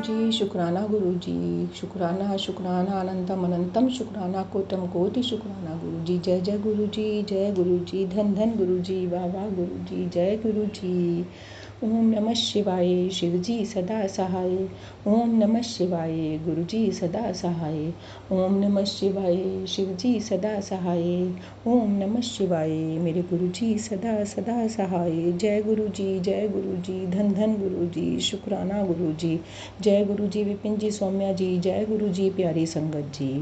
गुरुजी शुक्राना गुरुजी शुक्राना शुक्राना अनंतम अनंतम शुक्राना कोटम कोटि शुक्राना गुरुजी जय जय गुरुजी धन धन गुरुजी वाह वाह गुरुजी जय गुरुजी। ओम नमः शिवाय शिवजी सदा सहाय। ओम नमः शिवाय गुरुजी सदा सहाय। ओम नमः शिवाय शिवजी सदा सहाय। ओम नमः शिवाय मेरे गुरुजी सदा सदा सहाय। जय गुरुजी धन धन गुरुजी शुक्राना गुरुजी जय गुरुजी विपिन जी सौम्या जी जय गुरुजी प्यारी संगत जी।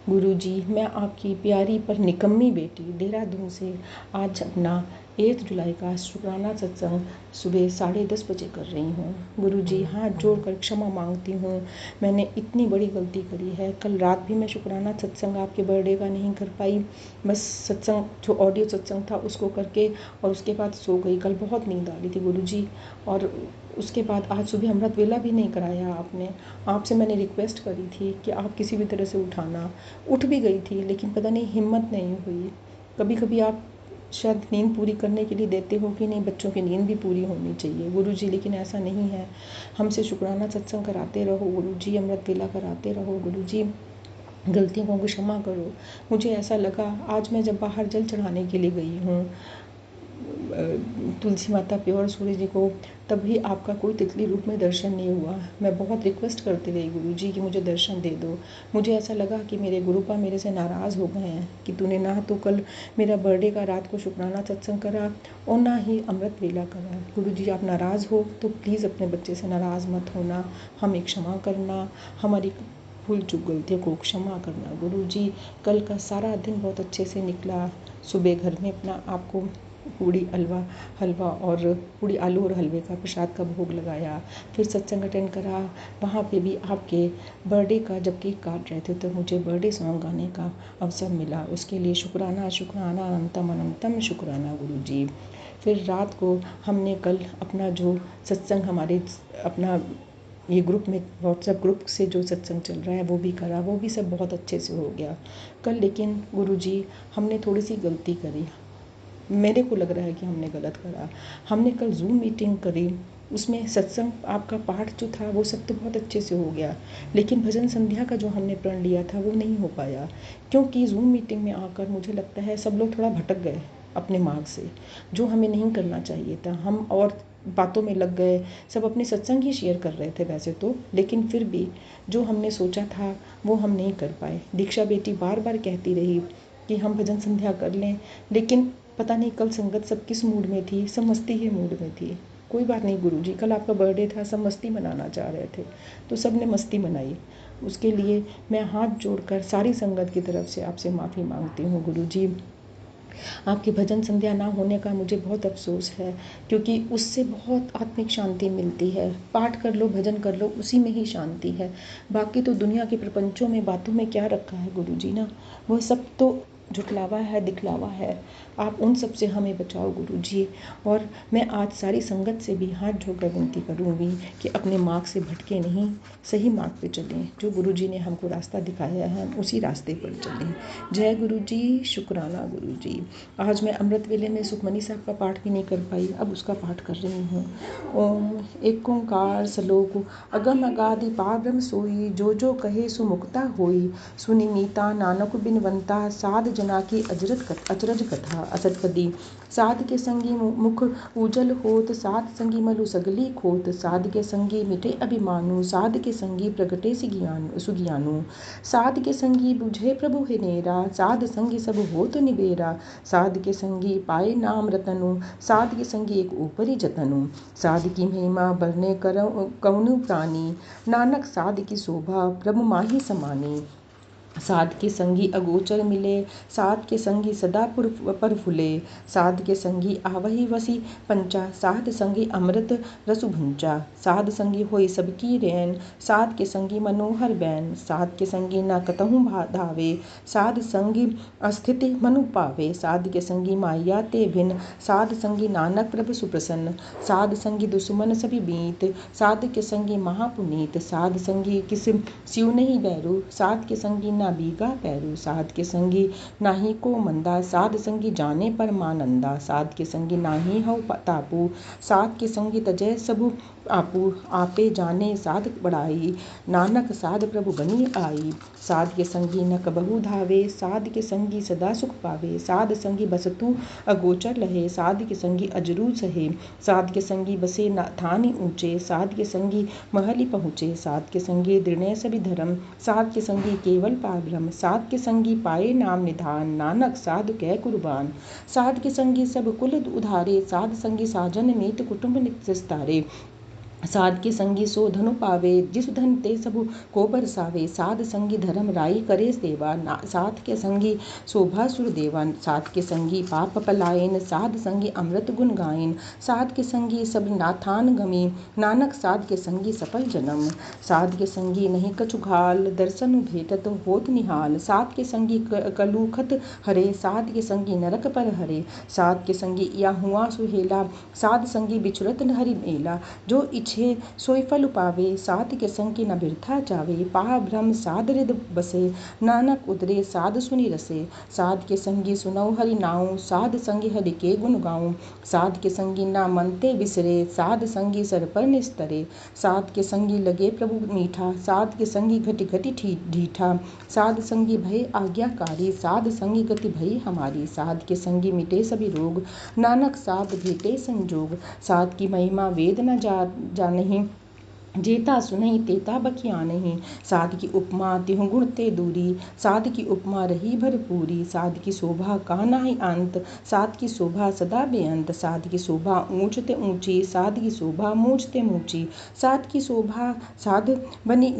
गुरुजी मैं आपकी प्यारी पर निकम्मी बेटी देहरादून से आज अपना 8 जुलाई का शुक्राना सत्संग सुबह 10:30 बजे कर रही हूँ। गुरुजी हाथ जोड़कर क्षमा मांगती हूँ, मैंने इतनी बड़ी गलती करी है। कल रात भी मैं शुक्राना सत्संग आपके बर्थडे का नहीं कर पाई, बस सत्संग जो ऑडियो सत्संग था उसको करके और उसके बाद सो गई। कल बहुत नींद आ रही थी गुरुजी, और उसके बाद आज सुबह अमृत वेला भी नहीं कराया आपने। आपसे मैंने रिक्वेस्ट करी थी कि आप किसी भी तरह से उठाना, उठ भी गई थी लेकिन पता नहीं हिम्मत नहीं हुई। कभी कभी आप शायद नींद पूरी करने के लिए देते हो कि नहीं, बच्चों की नींद भी पूरी होनी चाहिए गुरुजी, लेकिन ऐसा नहीं है। हमसे शुक्राना सत्संग कराते रहो गुरुजी, अमृत वेला कराते रहो गुरुजी, गलतियों को क्षमा करो। मुझे ऐसा लगा आज मैं जब बाहर जल चढ़ाने के लिए गई हूँ तुलसी माता प्योर सूर्य जी को, तभी आपका कोई तितली रूप में दर्शन नहीं हुआ। मैं बहुत रिक्वेस्ट करती रही गुरुजी कि मुझे दर्शन दे दो। मुझे ऐसा लगा कि मेरे गुरुपा मेरे से नाराज़ हो गए हैं कि तूने ना तो कल मेरा बर्थडे का रात को शुक्राना सत्संग करा और ना ही अमृत वेला करा। गुरुजी आप नाराज़ हो तो प्लीज़ अपने बच्चे से नाराज़ मत होना, हमें क्षमा करना, हमारी भूल चूक गलतियों को क्षमा करना गुरुजी। कल का सारा दिन बहुत अच्छे से निकला। सुबह घर में अपना आपको पूड़ी हलवा और पूड़ी आलू और हलवे का प्रसाद का भोग लगाया, फिर सत्संग अटेंड करा। वहाँ पे भी आपके बर्थडे का जब केक काट रहे थे तो मुझे बर्थडे सॉन्ग गाने का अवसर मिला, उसके लिए शुक्राना शुक्राना अनंतम अनंतम शुक्राना गुरुजी। फिर रात को हमने कल अपना जो सत्संग हमारे अपना ये ग्रुप में व्हाट्सएप ग्रुप से जो सत्संग चल रहा है वो भी करा, वो भी सब बहुत अच्छे से हो गया कल। लेकिन गुरुजी हमने थोड़ी सी गलती करी, मेरे को लग रहा है कि हमने गलत करा। हमने कल जूम मीटिंग करी, उसमें सत्संग आपका पाठ जो था वो सब तो बहुत अच्छे से हो गया, लेकिन भजन संध्या का जो हमने प्रण लिया था वो नहीं हो पाया, क्योंकि जूम मीटिंग में आकर मुझे लगता है सब लोग थोड़ा भटक गए अपने मार्ग से, जो हमें नहीं करना चाहिए था। हम और बातों में लग गए, सब अपने सत्संग ही शेयर कर रहे थे वैसे तो, लेकिन फिर भी जो हमने सोचा था वो हम नहीं कर पाए। दीक्षा बेटी बार बार कहती रही कि हम भजन संध्या कर लें, लेकिन पता नहीं कल संगत सब किस मूड में थी, सब मस्ती के मूड में थी। कोई बात नहीं गुरुजी, कल आपका बर्थडे था, सब मस्ती मनाना चाह रहे थे तो सब ने मस्ती मनाई। उसके लिए मैं हाथ जोड़कर सारी संगत की तरफ से आपसे माफ़ी मांगती हूँ गुरुजी। आपकी भजन संध्या ना होने का मुझे बहुत अफसोस है, क्योंकि उससे बहुत आत्मिक शांति मिलती है। पाठ कर लो, भजन कर लो, उसी में ही शांति है। बाकी तो दुनिया के प्रपंचों में बातों में क्या रखा है गुरुजी ना, वह सब तो झुटलावा है, दिखलावा है। आप उन सब से हमें बचाओ गुरुजी। और मैं आज सारी संगत से भी हाथ जोड़कर विनती करूँगी कि अपने मार्ग से भटके नहीं, सही मार्ग पे चलें। जो गुरुजी ने हमको रास्ता दिखाया है हम उसी रास्ते पर चलें। जय गुरुजी शुक्राना गुरुजी। आज मैं अमृत वेले में सुखमनी साहब का पाठ भी नहीं कर पाई, अब उसका पाठ कर रही हूँ। ओम एक ओंकार सलोक अगम अगाधि पारब्रह्म सोई, जो जो कहे सुमुक्ता होई, सुनी नीता नानक बिनवंता, साध जना की अचरज कथा असतपदी। साध के संगी मुख उजल होत, साध संगी मलु सगली खोत, साध के संगी मिटे अभिमानु, साध के संगी प्रगटे सुज्ञानु, साध के संगी बुझे प्रभु है नेरा, साध संगी सब हो तो निबेरा, साध के संगी पाए नाम रतनु, साध के संगी एक ऊपरी जतनु, साध की महिमा बरने कवनु प्राणी, नानक साध की शोभा प्रभु माही समानी। साध के संगी अगोचर मिले, साध के संगी सदा पर फुले, साध के संगी आवही वसी पंचा, साध संगी अमृत रसु भंचा, साध संगी होई सबकी रैन, साध के संगी मनोहर बैन, साध के संगी न कतहु धावे, साध संगी अस्थिति मनु पावे, साध के संगी माया ते भिन, साध संगी नानक प्रभु सुप्रसन्न, साध संगी दुश्मन सभी बीत, साध के संगी महापुनीत, साध संगी किस सिउ नहीं बैरू, साध के संगी न ना बीगा पैरू। साध के संगी नाही को मंदा, साध संगी जाने पर मानंदा। साध के संगी नाही हऊ तापू, साध के संगी तजय सबु आपू। आपे जाने साध बढ़ाई, नानक साध प्रभु बनी आई। साध के संगी न कबहू धावे, साध के संगी सदा सुख पावे। साध संगी बसतु अगोचर लहे, साध के संगी अजरू सहे। साध के संगी बसे थानी ऊंचे, साध के संगी महली पहुँचे। साध के संगी दृढ़ सभी धर्म, साध के संगी केवल पारब्रह्म। साध के संगी पाए नाम निधान, नानक साधु कह कुर्बान। साध के संगी सब कुल उधारे, साध संगी साजन मीत कुटुंब नित विस्तारे। साध के संगी सो धनु पावे, जिस धन ते सबु को बरसावे। साध संगी धर्म राई करे सेवा, साध के संगी शोभा सुर देवा। साध के संगी पाप पलायन, साध संगी अमृत गुण गायन। साध के संगी सब नाथान गमी, नानक साध के संगी सफल जन्म। साध के संगी नहीं कछु घाल, दर्शन भेटत होत निहाल। साध के संगी कलुखत हरे, साध के संगी नरक पर हरे। साध के संगी या हुआ सुहेला, साध संगी बिछुरत हरि मेला। जो इच्छे सोई फल पावे, साध के संगी न बिरथा जावे। पाह ब्रह्म साध हृद बसे, नानक उदरे साध सुनि रसे। साध के संगी सुनौ हरि नाऊ, साध संगी हरि के गुण गाऊं। साध के संगी ना मनते बिसरे, साध संगी सर पर निस्तरे। साध के संगी लगे प्रभु मीठा, साध के संगी घटि घटि ढीठा। साध संगी भय आज्ञाकारी, साध संगी गति भई हमारी। साध के संगी मिटे सभी रोग, नानक साध भेटे संजोग। साध की महिमा वेद न जानहि, जेता सुनहि तेता बखियानहि। साध की उपमा तिहु गुण ते दूरी, साध की उपमा रही भरपूरी। साध की शोभा का नाहि अंत, साध की शोभा सदा बेअंत। साध की शोभा ऊंच ते ऊंची, साध की शोभा मूंछ ते मूंची। साध की शोभा साध बनी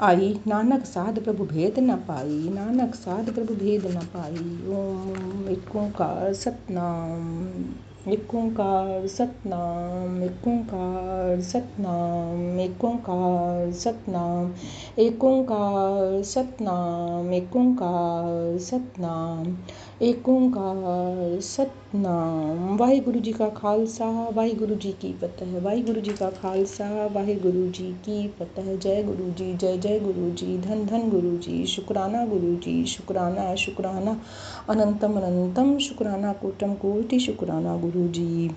आई, नानक साध प्रभु भेद न पाई। नानक साध प्रभु भेद न पाई। ओम एक ओंकार सतनाम, एक ओंकार सतनाम, एक ओंकार सतनाम, एक ओंकार सतनाम, एक ओंकार सतनाम, एक ओंकार सतनाम, एक ओंकार सतनाम। वाहिगुरु जी का खालसा, वाहिगुरु जी की फतेह। वाहिगुरु जी का खालसा, वाहिगुरु जी की फतेह। जय गुरु जी, जय जय गुरु जी, धन धन गुरु जी। शुक्राना गुरु जी, शुक्राना शुक्राना, अनंतम अनंतम शुक्राना, कोटम कोटि शुक्राना गुरु जी।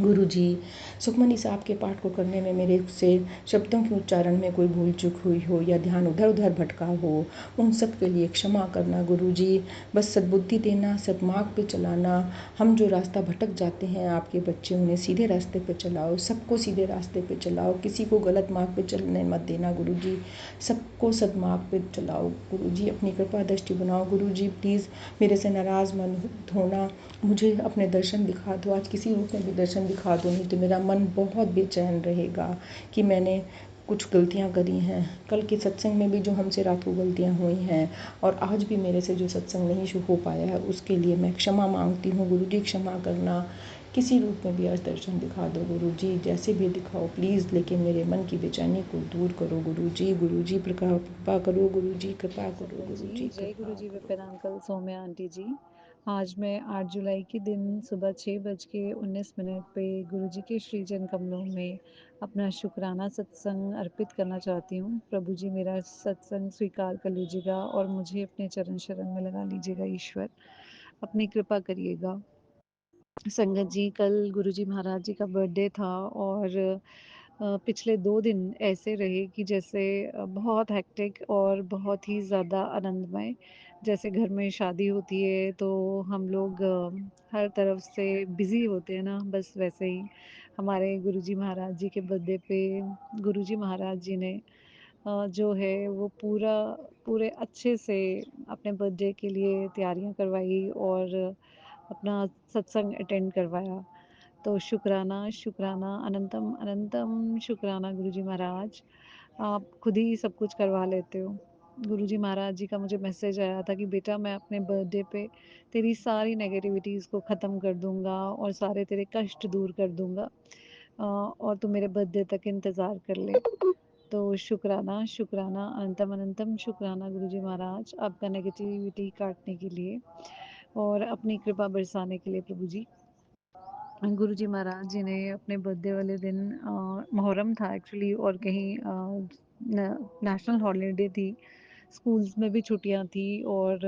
गुरु जी, सुखमनी साहब के पाठ को करने में मेरे से शब्दों के उच्चारण में कोई भूल चूक हुई हो या ध्यान उधर उधर भटका हो, उन सब के लिए क्षमा करना गुरु जी। बस सद्बुद्धि देना, सद्मार्ग पे चलाना। हम जो रास्ता भटक जाते हैं आपके बच्चे, उन्हें सीधे रास्ते पे चलाओ, सबको सीधे रास्ते पे चलाओ, किसी को गलत मार्ग पे चलने मत देना गुरु जी। सबको सद्मार्ग पे चलाओ गुरु जी, अपनी कृपा दृष्टि बनाओ गुरु जी। प्लीज़ मेरे से नाराज़ मत होना, मुझे अपने दर्शन दिखा दो, आज किसी रूप में भी दर्शन दिखा दो, नहीं तो मेरा मन बहुत बेचैन रहेगा कि मैंने कुछ गलतियां करी हैं। कल के सत्संग में भी जो हमसे रात को गलतियां हुई हैं, और आज भी मेरे से जो सत्संग नहीं हो पाया है, उसके लिए मैं क्षमा मांगती हूँ गुरु जी। क्षमा करना, किसी रूप में भी आज दर्शन दिखा दो गुरु जी, जैसे भी दिखाओ प्लीज़, लेकिन मेरे मन की बेचैनी को दूर करो गुरु जी। गुरु जी कृपा करो गुरु जी, कृपा करो गुरु जी, जय गुरु जी, कृपा विपिन अंकल, सौम्या आंटी जी। आज मैं 8 जुलाई के दिन सुबह 6:19 पे गुरु जी के श्रीजन कमलों में अपना शुक्राना सत्संग अर्पित करना चाहती हूँ। प्रभु जी मेरा सत्संग स्वीकार कर लीजिएगा और मुझे अपने चरण शरण में लगा लीजिएगा। ईश्वर अपनी कृपा करिएगा। संगत जी, कल गुरु जी महाराज जी का बर्थडे था और पिछले 2 दिन ऐसे रहे कि जैसे बहुत हेक्टिक और बहुत ही ज़्यादा आनंदमय। जैसे घर में शादी होती है तो हम लोग हर तरफ से बिज़ी होते हैं ना, बस वैसे ही हमारे गुरुजी महाराज जी के बर्थडे पे गुरुजी महाराज जी ने जो है वो पूरे अच्छे से अपने बर्थडे के लिए तैयारियां करवाई और अपना सत्संग अटेंड करवाया। तो शुक्राना शुक्राना, अनंतम अनंतम शुक्राना गुरुजी महाराज। आप खुद ही सब कुछ करवा लेते हो। गुरुजी महाराज जी का मुझे मैसेज आया था कि बेटा मैं अपने बर्थडे पे तेरी सारी नेगेटिविटीज़ को ख़त्म कर दूंगा और सारे तेरे कष्ट दूर कर दूंगा, और तू मेरे बर्थडे तक इंतज़ार कर ले। तो शुक्राना शुक्राना, अनंतम अनंतम शुक्राना गुरुजी महाराज, आपका नेगेटिविटी काटने के लिए और अपनी कृपा बरसाने के लिए। प्रभु जी, गुरुजी महाराज जी ने अपने बर्थडे वाले दिन मुहर्रम था एक्चुअली, और कहीं नेशनल हॉलीडे थी, स्कूल्स में भी छुट्टियाँ थी और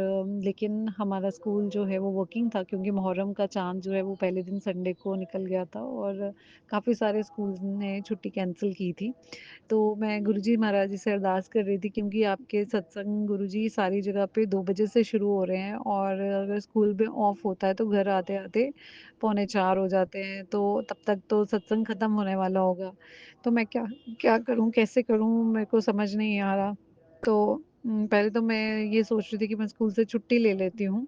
लेकिन हमारा स्कूल जो है वो वर्किंग था क्योंकि मुहर्रम का चाँद जो है वो पहले दिन संडे को निकल गया था और काफ़ी सारे स्कूल्स ने छुट्टी कैंसल की थी। तो मैं गुरुजी महाराज जी से अरदास कर रही थी क्योंकि आपके सत्संग गुरुजी सारी जगह पे 2 बजे से शुरू हो रहे हैं और अगर स्कूल में ऑफ होता है तो घर आते-आते पौने 4 हो जाते हैं, तो तब तक तो सत्संग खत्म होने वाला होगा। तो मैं क्या क्या करूँ, कैसे करूँ मेरे को समझ नहीं आ रहा। तो पहले तो मैं ये सोच रही थी कि मैं स्कूल से छुट्टी ले लेती हूँ।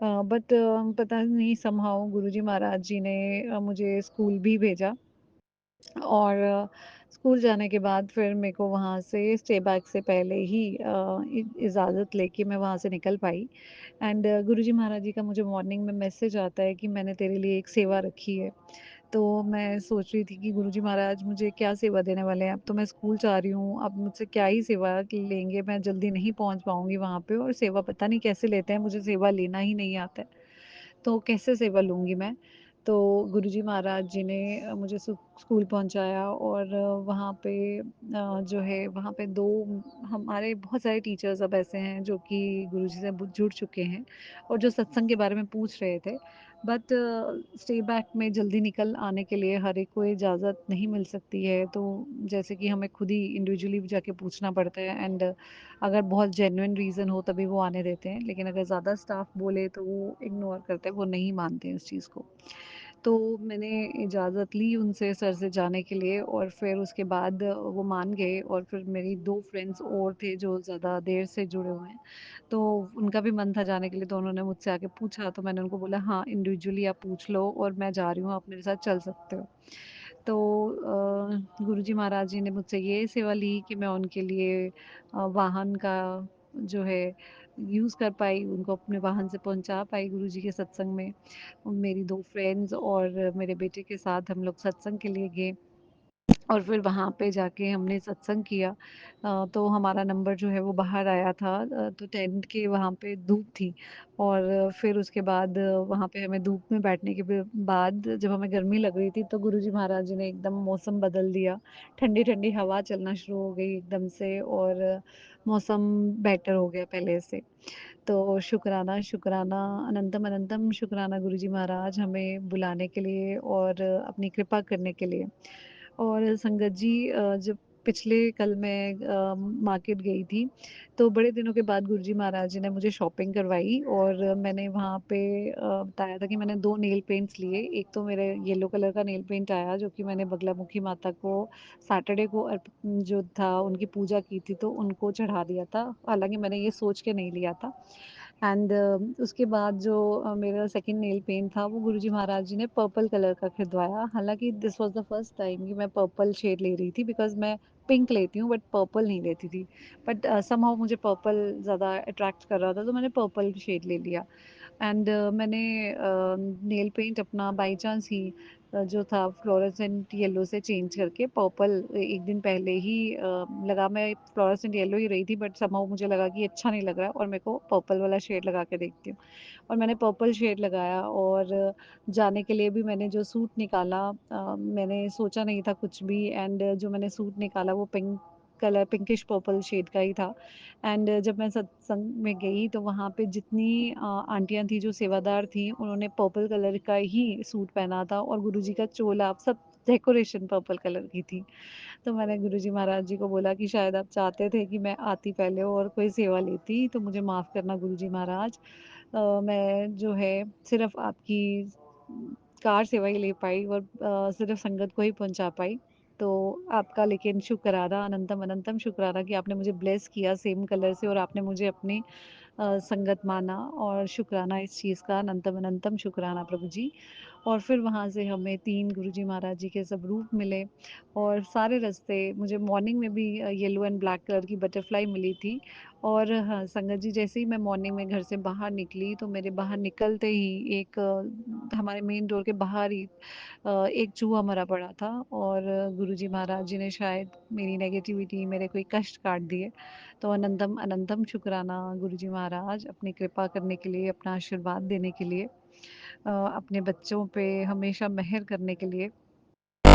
बट पता नहीं समहाउ गुरुजी महाराज जी ने मुझे स्कूल भी भेजा। और स्कूल जाने के बाद फिर मेरे को वहाँ से स्टे बैक से पहले ही इजाज़त लेके मैं वहाँ से निकल पाई एंड गुरुजी महाराज जी का मुझे मॉर्निंग में मैसेज आता है कि मैंने तेरे लिए एक सेवा रखी है। तो मैं सोच रही थी कि गुरुजी महाराज मुझे क्या सेवा देने वाले हैं? अब तो मैं स्कूल जा रही हूँ, अब मुझसे क्या ही सेवा लेंगे? मैं जल्दी नहीं पहुँच पाऊँगी वहाँ पे और सेवा पता नहीं कैसे लेते हैं, मुझे सेवा लेना ही नहीं आता है। तो कैसे सेवा लूँगी मैं? तो गुरुजी महाराज जी ने मुझे स्कूल पहुँचाया और वहाँ पे जो है वहाँ पे 2 हमारे बहुत सारे टीचर्स अब ऐसे हैं जो कि गुरुजी से जुड़ चुके हैं और जो सत्संग के बारे में पूछ रहे थे। बट स्टे बैक में जल्दी निकल आने के लिए हर एक को इजाज़त नहीं मिल सकती है। तो जैसे कि हमें खुद ही इंडिविजुअली जाके पूछना पड़ता है एंड अगर बहुत जेन्युइन रीज़न हो तभी वो आने देते हैं, लेकिन अगर ज़्यादा स्टाफ बोले तो वो इग्नोर करते हैं, वो नहीं मानते हैं इस चीज़ को। तो मैंने इजाज़त ली उनसे सर से जाने के लिए और फिर उसके बाद वो मान गए और फिर मेरी 2 फ्रेंड्स और थे जो ज़्यादा देर से जुड़े हुए हैं, तो उनका भी मन था जाने के लिए तो उन्होंने मुझसे आके पूछा तो मैंने उनको बोला हाँ, इंडिविजुअली आप पूछ लो और मैं जा रही हूँ, आप मेरे साथ चल सकते हो। तो गुरुजी महाराज जी ने मुझसे ये सेवा ली कि मैं उनके लिए वाहन का जो है यूज़ कर पाई, उनको अपने वाहन से पहुँचा पाई गुरुजी के सत्संग में। मेरी 2 फ्रेंड्स और मेरे बेटे के साथ हम लोग सत्संग के लिए गए। और फिर वहाँ पे जाके हमने सत्संग किया। तो हमारा नंबर जो है वो बाहर आया था तो टेंट के वहाँ पे धूप थी और फिर उसके बाद वहाँ पे हमें धूप में बैठने के बाद जब हमें गर्मी लग रही थी तो गुरुजी महाराज जी ने एकदम मौसम बदल दिया। ठंडी-ठंडी हवा चलना शुरू हो गई एकदम से और मौसम बेटर हो गया पहले से। तो शुक्राना, शुक्राना, अनंतम अनंतम शुक्राना गुरुजी महाराज हमें बुलाने के लिए और अपनी कृपा करने के लिए। और संगत जी जब पिछले कल मैं मार्केट गई थी, तो बड़े दिनों के बाद गुरुजी महाराज जी ने मुझे शॉपिंग करवाई और मैंने वहाँ पे बताया था कि मैंने 2 नेल पेंट्स लिए। एक तो मेरे येलो कलर का नेल पेंट आया जो कि मैंने बगलामुखी माता को सैटरडे को जो था उनकी पूजा की थी तो उनको चढ़ा दिया था। हालाँकि मैंने ये सोच के नहीं लिया था। एंड उसके बाद जो मेरा सेकंड नेल पेंट था वो गुरुजी महाराज जी ने पर्पल कलर का खरीदवाया। हालाँकि this was the first time कि मैं पर्पल शेड ले रही थी बिकॉज़ मैं पिंक लेती हूँ बट पर्पल नहीं लेती थी। बट समहाउ मुझे पर्पल ज़्यादा अट्रैक्ट कर रहा था तो मैंने पर्पल शेड ले लिया। एंड मैंने नेल पेंट अपना बाय चांस ही जो था फ्लोरेसेंट येलो से चेंज करके पर्पल एक दिन पहले ही लगा मैं फ्लोरेसेंट येलो ही रही थी बट समहाउ मुझे लगा कि अच्छा नहीं लग रहा है और मेरे को पर्पल वाला शेड लगा के देखती हूँ और मैंने पर्पल शेड लगाया और जाने के लिए भी मैंने जो सूट निकाला मैंने सोचा नहीं था कुछ भी एंड जो मैंने सूट निकाला वो pink colour pinkish purple shade का ही था एंड जब मैं सत्संग में गई तो वहाँ पे जितनी आंटियाँ थी जो सेवादार थी उन्होंने पर्पल कलर का ही सूट पहना था और गुरुजी का चोला सब डेकोरेशन पर्पल कलर की थी। तो मैंने गुरुजी महाराज जी को बोला कि शायद आप चाहते थे कि मैं आती पहले और कोई सेवा लेती तो मुझे माफ़ करना गुरुजी महाराज। मैं जो है सिर्फ़ आपकी कार सेवा ही ले पाई और सिर्फ़ संगत को ही पहुँचा पाई। तो आपका लेकिन शुक्राना अनंतम अनंतम शुक्राना कि आपने मुझे ब्लेस किया सेम कलर से और आपने मुझे अपनी संगत माना और शुक्राना इस चीज़ का अनंतम अनंतम शुक्राना प्रभु जी। और फिर वहाँ से हमें 3 गुरुजी महाराज जी के सब रूप मिले और सारे रास्ते मुझे मॉर्निंग में भी येलो एंड ब्लैक कलर की बटरफ्लाई मिली थी और हाँ, संगत जी जैसे ही मैं मॉर्निंग में घर से बाहर निकली तो मेरे बाहर निकलते ही एक हमारे मेन डोर के बाहर ही एक चूहा मरा पड़ा था और गुरुजी महाराज जी ने शायद मेरी नेगेटिविटी मेरे कोई कष्ट काट दिए। तो अनंतम अनंतम शुक्राना गुरुजी महाराज अपनी कृपा करने के लिए, अपना आशीर्वाद देने के लिए, अपने बच्चों पे हमेशा मेहर करने के लिए।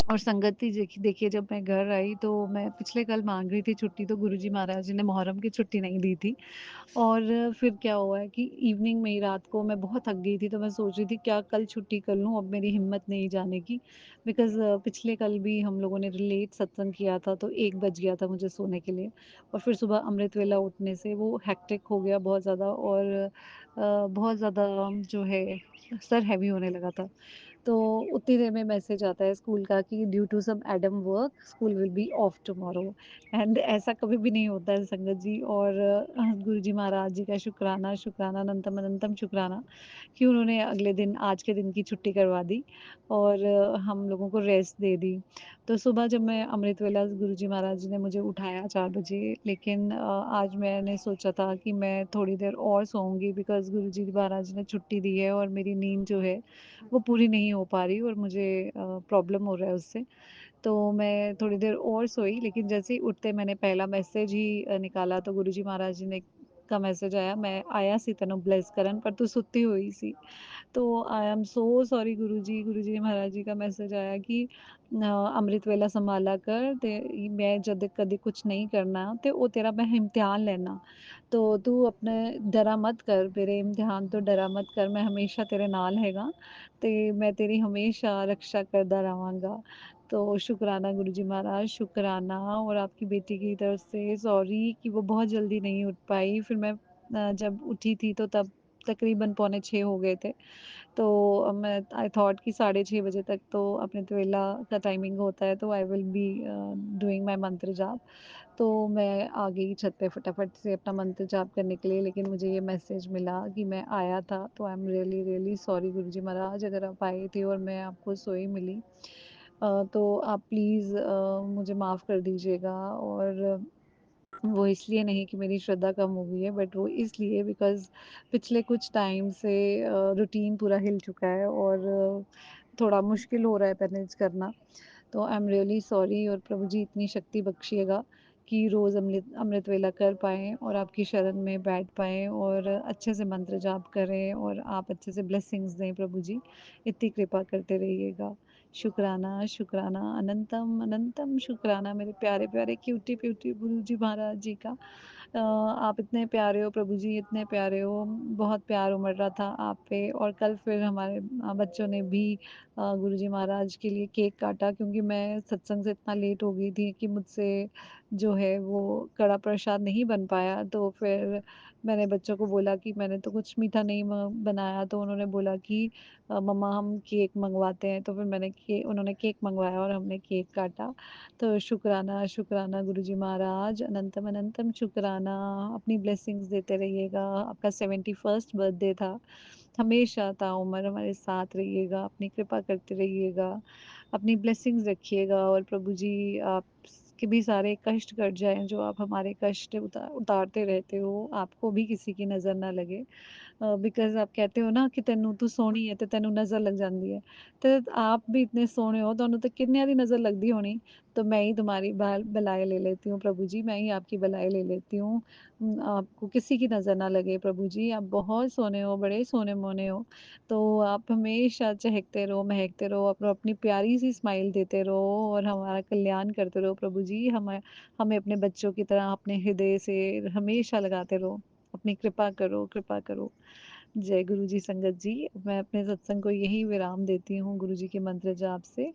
और संगति देखिए जब मैं घर आई तो मैं पिछले कल माँग रही थी छुट्टी, तो गुरुजी महाराज जी ने मुहर्रम की छुट्टी नहीं दी थी। और फिर क्या हुआ है कि इवनिंग में ही रात को मैं बहुत थक गई थी, तो मैं सोच रही थी क्या कल छुट्टी कर लूँ, अब मेरी हिम्मत नहीं जाने की। बिकॉज़ पिछले कल भी हम लोगों ने लेट सत्संग किया था, तो 1 बज गया था मुझे सोने के लिए, और फिर सुबह अमृत वेला उठने से वो हेक्टिक हो गया बहुत ज़्यादा, और बहुत ज़्यादा जो है सर हेवी होने लगा था। तो उतनी देर में मैसेज आता है स्कूल का कि due to some admin work school will be off tomorrow. And ऐसा कभी भी नहीं होता है संगत जी, और गुरुजी महाराज जी का शुक्राना शुक्राना अनंतम अनंतम शुक्राना कि उन्होंने अगले दिन आज के दिन की छुट्टी करवा दी और हम लोगों को रेस्ट दे दी। तो सुबह जब मैं अमृत वेला गुरुजी महाराज जी ने मुझे उठाया 4 बजे, लेकिन आज मैंने सोचा था कि मैं थोड़ी देर और सोऊँगी, बिकॉज़ गुरुजी महाराज जी ने छुट्टी दी है और मेरी नींद जो है वो पूरी नहीं हो पा रही, और मुझे प्रॉब्लम हो रहा है उससे। तो मैं थोड़ी देर और सोई, लेकिन जैसे ही उठते मैंने पहला मैसेज ही निकाला तो गुरुजी महाराज जी ने का मैसेज आया, मैं आया सी तैਨੂੰ ब्लेस करन पर तू सुत्ती हुई सी। तो आई एम सो सॉरी गुरुजी, गुरुजी महाराज जी का मैसेज आया कि ਅੰਮ੍ਰਿਤ ਵੇਲਾ ਸੰਭਾਲਾ ਕਰ ਤੇ ਮੈਂ ਜਦ ਕਦੇ ਕੁਛ ਨਹੀਂ ਕਰਨਾ ਤੇ ਉਹ ਤੇਰਾ ਮੈਂ ਇम्तिहान लेना। तो तू अपने डरा मत कर, मेरे इम्तिहान तो डरा मत कर, मैं हमेशा तेरे नाल हैगा ते मैं तेरी हमेशा रक्षा करदा रहांगा। तो शुक्राना गुरुजी महाराज, शुक्राना। और आपकी बेटी की तरफ से सॉरी कि वो बहुत जल्दी नहीं उठ पाई। फिर मैं जब उठी थी तो तब तकरीबन पौने 6 हो गए थे। तो मैं आई थॉट कि साढ़े 6 बजे तक तो अपने तवेला का टाइमिंग होता है, तो I will be doing my मंत्र जाप। तो मैं आ गई छत पे फटाफट से अपना मंत्र जाप करने के लिए, लेकिन मुझे ये मैसेज मिला कि मैं आया था। तो I am really really sorry guruji Maharaj, अगर आप आए थे और मैं आपको सोई मिली, तो आप प्लीज़ मुझे माफ़ कर दीजिएगा। और वो इसलिए नहीं कि मेरी श्रद्धा कम हो गई है, बट वो इसलिए बिकॉज़ पिछले कुछ टाइम से रूटीन पूरा हिल चुका है, और थोड़ा मुश्किल हो रहा है मैनेज करना। तो आई एम रियली सॉरी, और प्रभु जी इतनी शक्ति बख्शिएगा कि रोज़ अमृत अमृत वेला कर पाएँ और आपकी शरण में बैठ पाएँ और अच्छे से मंत्र जाप करें, और आप अच्छे से ब्लेसिंग्स दें प्रभु जी। इतनी कृपा करते रहिएगा। शुक्राना, शुक्राना, अनंतम, अनंतम शुक्राना मेरे प्यारे-प्यारे क्यूटी-प्यूटी गुरुजी महाराज जी का। आप इतने प्यारे हो प्रभु जी, इतने प्यारे हो। बहुत प्यार उमड़ रहा था आप पे, और कल फिर हमारे बच्चों ने भी गुरुजी महाराज के लिए केक काटा, क्योंकि मैं सत्संग से इतना लेट हो गई थी कि मुझसे जो है वो कड़ा प्रसाद नहीं बन पाया। तो फिर मैंने बच्चों को बोला कि मैंने तो कुछ मीठा नहीं बनाया, तो उन्होंने बोला कि मम्मा हम केक मंगवाते हैं। तो फिर उन्होंने केक मंगवाया और हमने केक काटा। तो शुक्राना, शुक्राना गुरुजी महाराज, अनंतम अनंतम शुक्राना। अपनी ब्लेसिंग्स देते रहिएगा। आपका 71st बर्थडे था। हमेशा ताउम्र हमारे साथ रहिएगा, अपनी कृपा करते रहिएगा, अपनी ब्लेसिंग्स रखिएगा, और प्रभु जी आप के भी सारे कष्ट कट जाएँ, जो आप हमारे कष्ट उतारते रहते हो, आपको भी किसी की नज़र ना लगे। बिकॉज़ आप कहते हो ना कि ਤੈਨੂੰ ਤੂੰ ਸੋਹਣੀ ਹੈ ਤੇ ਤੈਨੂੰ नज़र लग जाती है। तो आप भी इतने सोहने हो, ਤੁਹਾਨੂੰ तो किन्नियां दी नज़र लगदी होनी। तो मैं ही तुम्हारी बलाएँ ले लेती हूँ प्रभु जी, मैं ही आपकी बलाएँ ले लेती हूँ। आपको किसी की नज़र ना लगे प्रभु जी, आप बहुत सोहने हो, बड़े सोने-मोने हो। तो आप हमेशा चहकते रहो, महकते रहो, अपनी प्यारी-सी स्माइल देते रहो और हमारा कल्याण करते रहो प्रभु जी। हमें हमें अपने बच्चों की तरह अपने हृदय से हमेशा लगाते रहो। अपनी कृपा करो, कृपा करो। जय गुरु जी संगत जी। मैं अपने सत्संग को यही विराम देती हूँ गुरु जी के मंत्र जाप से।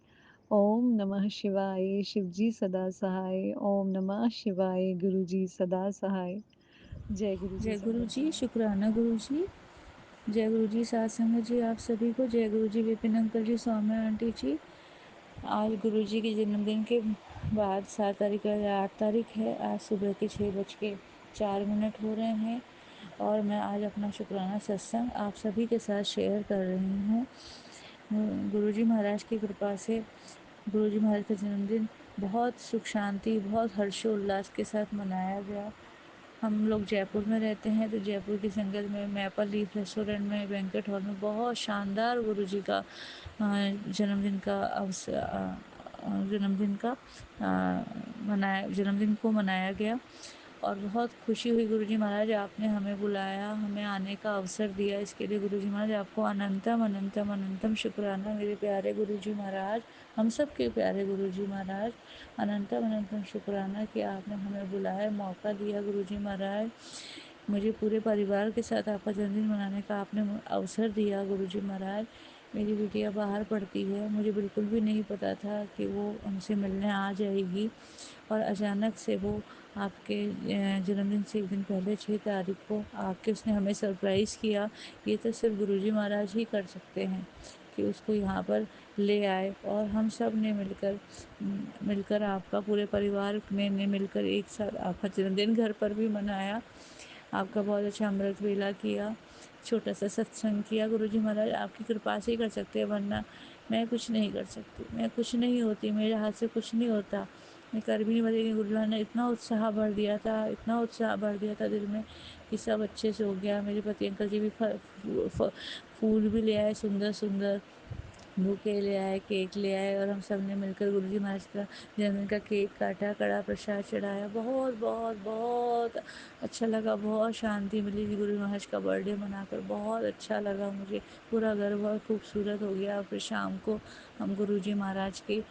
ओम नमः शिवाय, शिव जी सदा सहाय। ओम नमः शिवाय, गुरु जी सदा सहाय। जय गुरु जी जय गुरु संगत जी, जी। शुक्राना गुरु जी। जय गुरु जी सात संगत जी, आप सभी को जय गुरु जी, विपिन अंकल जी, सौम्या आंटी जी। आज गुरु जी के जन्मदिन के बाद 7 तारीख है, 8 तारीख है। आज सुबह के 6:04 हो रहे हैं और मैं आज अपना शुक्राना सत्संग आप सभी के साथ शेयर कर रही हूँ। गुरु जी महाराज की कृपा से गुरु जी महाराज का जन्मदिन बहुत सुख शांति, बहुत हर्षोल्लास के साथ मनाया गया। हम लोग जयपुर में रहते हैं, तो जयपुर की संगत में मैपल लीफ रेस्टोरेंट में बैंक्वेट हॉल में बहुत शानदार गुरु जी का जन्मदिन का जन्मदिन को मनाया गया। और बहुत खुशी हुई गुरुजी महाराज, आपने हमें बुलाया, हमें आने का अवसर दिया। इसके लिए गुरुजी महाराज आपको अनंतम अनंतम अनंतम शुक्राना मेरे प्यारे गुरुजी महाराज, हम सब के प्यारे गुरुजी महाराज। अनंतम अनंतम शुक्राना कि आपने हमें बुलाया, मौका दिया गुरुजी महाराज। मुझे पूरे परिवार के साथ आपका जन्मदिन मनाने का आपने अवसर दिया गुरुजी महाराज। मेरी बिटिया बाहर पढ़ती है, मुझे बिल्कुल भी नहीं पता था कि वो हमसे मिलने आ जाएगी, और अचानक से वो आपके जन्मदिन से एक दिन पहले 6 तारीख को आके उसने हमें सरप्राइज़ किया। ये तो सिर्फ गुरुजी महाराज ही कर सकते हैं कि उसको यहाँ पर ले आए, और हम सब ने मिलकर आपका, पूरे परिवार ने मिलकर एक साथ आपका जन्मदिन घर पर भी मनाया। आपका बहुत अच्छा अमृत वेला किया, छोटा सा सत्संग किया। गुरुजी महाराज आपकी कृपा से ही कर सकते हैं, वरना मैं कुछ नहीं कर सकती, मैं कुछ नहीं होती, मेरे हाथ से कुछ नहीं होता, मैं कर भी नहीं पाती। गुरुजी महाराज ने इतना उत्साह भर दिया था, इतना उत्साह भर दिया था दिल में कि सब अच्छे से हो गया। मेरे पति अंकल जी भी फूल भी ले आए, सुंदर सुंदर बुके ले आए, केक ले आए, और हम सब ने मिलकर गुरुजी महाराज का जन्मदिन का केक काटा, कड़ा प्रसाद चढ़ाया। बहुत बहुत बहुत अच्छा लगा, बहुत शांति मिली जी गुरु महाराज का बर्थडे मनाकर, बहुत अच्छा लगा मुझे। पूरा घर बहुत खूबसूरत हो गया। फिर शाम को हम गुरुजी महाराज के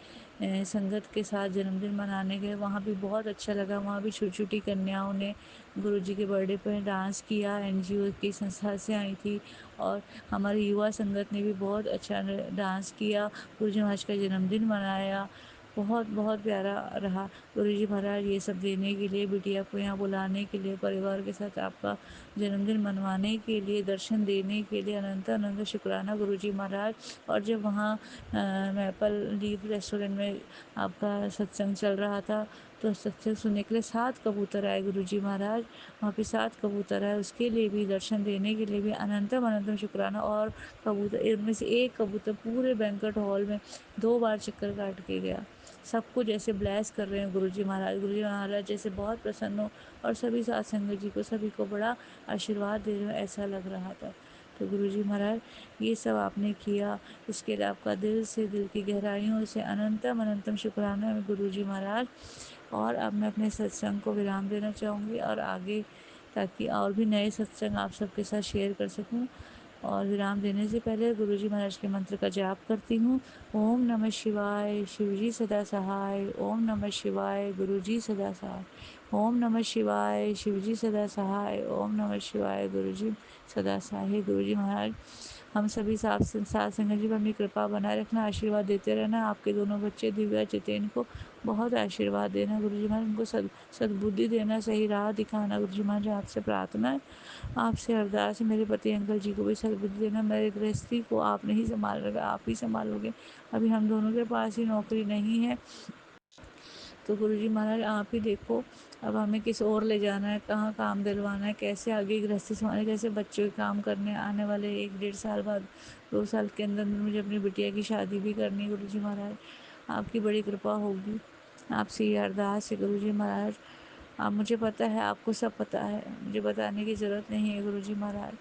संगत के साथ जन्मदिन मनाने गए, वहाँ भी बहुत अच्छा लगा। वहाँ भी छोटी छोटी कन्याओं ने गुरुजी के बर्थडे पर डांस किया, एनजीओ की संस्था से आई थी, और हमारी युवा संगत ने भी बहुत अच्छा डांस किया, गुरुजी महाराज का जन्मदिन मनाया। बहुत बहुत प्यारा रहा। गुरुजी महाराज ये सब देने के लिए, बिटिया को यहाँ बुलाने के लिए, परिवार के साथ आपका जन्मदिन मनवाने के लिए, दर्शन देने के लिए अनंत अनंत शुक्राना गुरुजी महाराज। और जब वहाँ मैपल लीफ रेस्टोरेंट में आपका सत्संग चल रहा था, तो सत्संग सुनने के लिए 7 कबूतर आए गुरुजी महाराज, वहाँ पे 7 कबूतर आए, उसके लिए भी, दर्शन देने के लिए भी अनंतम अनंतम शुक्राना। और कबूतर, इनमें से एक कबूतर पूरे बैंक्वेट हॉल में 2 बार चक्कर काट के गया। सबको जैसे ब्लेस कर रहे हैं गुरुजी महाराज, गुरुजी महाराज जैसे बहुत प्रसन्न हो, और सभी साथ संगत जी को, सभी को बड़ा आशीर्वाद दे रहे हो ऐसा लग रहा था। तो गुरुजी महाराज ये सब आपने किया, इसके लिए आपका दिल से, दिल की गहराइयों से अनंतम अनंतम शुक्राना है गुरुजी महाराज। और अब मैं अपने सत्संग को विराम देना चाहूँगी, और आगे ताकि और भी नए सत्संग आप सबके साथ शेयर कर सकूँ। और विराम देने से पहले गुरुजी महाराज के मंत्र का जाप करती हूँ। ओम नमः शिवाय, शिवजी सदा सहाय। ओम नमः शिवाय, गुरुजी सदा सहाय। ओम नमः शिवाय, शिवजी सदा सहाय। ओम नमः शिवाय, गुरुजी सदा सहाय। हे गुरुजी महाराज, हम सभी साथ संगत जी पर अपनी कृपा बनाए रखना, आशीर्वाद देते रहना। आपके दोनों बच्चे दिव्या जितेन को बहुत आशीर्वाद देना गुरुजी महाराज, उनको सद्बुद्धि देना, सही राह दिखाना गुरुजी महाराज। आपसे प्रार्थना है, आपसे अरदास है, मेरे पति अंकल जी को भी सद्बुद्धि देना। मेरे गृहस्थी को आप नहीं संभाल रहे, आप ही संभालोगे। अभी हम दोनों के पास ही नौकरी नहीं है, तो गुरुजी महाराज आप ही देखो अब हमें किस ओर ले जाना है, कहाँ काम दिलवाना है, कैसे आगे गृहस्थी संभालना, कैसे बच्चों के काम करने। आने वाले 1-1.5 साल बाद, 2 साल के अंदर मुझे अपनी बिटिया की शादी भी करनी है गुरुजी महाराज। आपकी बड़ी कृपा होगी, आपसे ये अरदास है गुरुजी महाराज। आप, मुझे पता है, आपको सब पता है, मुझे बताने की ज़रूरत नहीं है गुरुजी महाराज।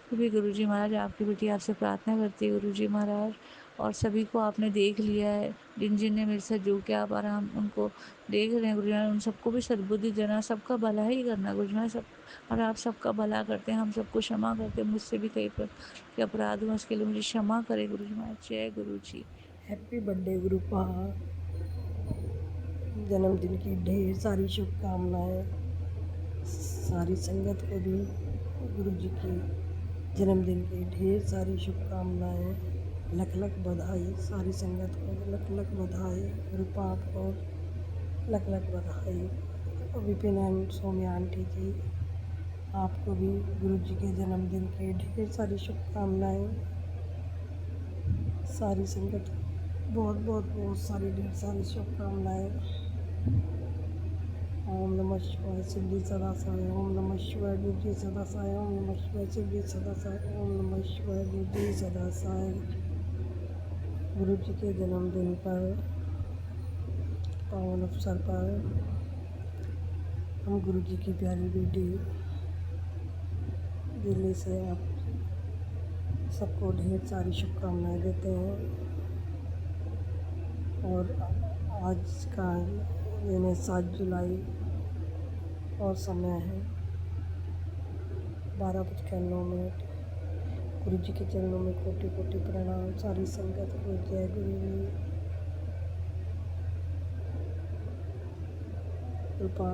फिर भी गुरुजी महाराज आपकी बेटी आपसे प्रार्थना करती है गुरुजी महाराज, और सभी को आपने देख लिया है, जिन जिन ने मेरे साथ जो क्या आप आराम उनको देख रहे हैं गुरुजी महाराज, उन सबको भी सद्बुद्धि देना, सबका भला ही करना गुरुजी महाराज। सब, और आप सबका भला करते हैं, हम सबको क्षमा करते हैं। मुझसे भी कई प्रकार के अपराध हुआ, उसके लिए मुझे क्षमा करे गुरुजी महाराज। जय गुरु जी। हैप्पी बर्थडे गुरुपा, जन्मदिन की ढेर सारी शुभकामनाएं। सारी संगत को भी गुरु जी की जन्मदिन की ढेर सारी शुभकामनाएं। लख लख बधाई, सारी संगत को लख लख बधाई। गुरुपा आपको लख लख बधाई। विपिन एंड सौम्या आंटी जी, आपको भी गुरु जी के जन्मदिन की ढेर सारी शुभकामनाएं। सारी संगत बहुत बहुत बहुत सारी ढेर सारी शुभकामनाएं। ओम नमः शिवाय, सिद्धि सदा साई। ओम नमः शिवाय, बुद्धि सदा साई। ओम नमः शिवाय, सिद्धि सदा साई। ओम नमः शिवाय, बुद्धि सदा साई। गुरु जी के जन्मदिन पर, पावन अवसर पर, हम गुरु जी की प्यारी बेटी दिल्ली से आप सबको ढेर सारी शुभकामनाएं देते हैं। और आज का दिन है 7 जुलाई, और समय है 12:09। गुरु जी के चरणों में कोटि कोटि प्रणाम। सारी संगत को जय गुरु जी। कृपा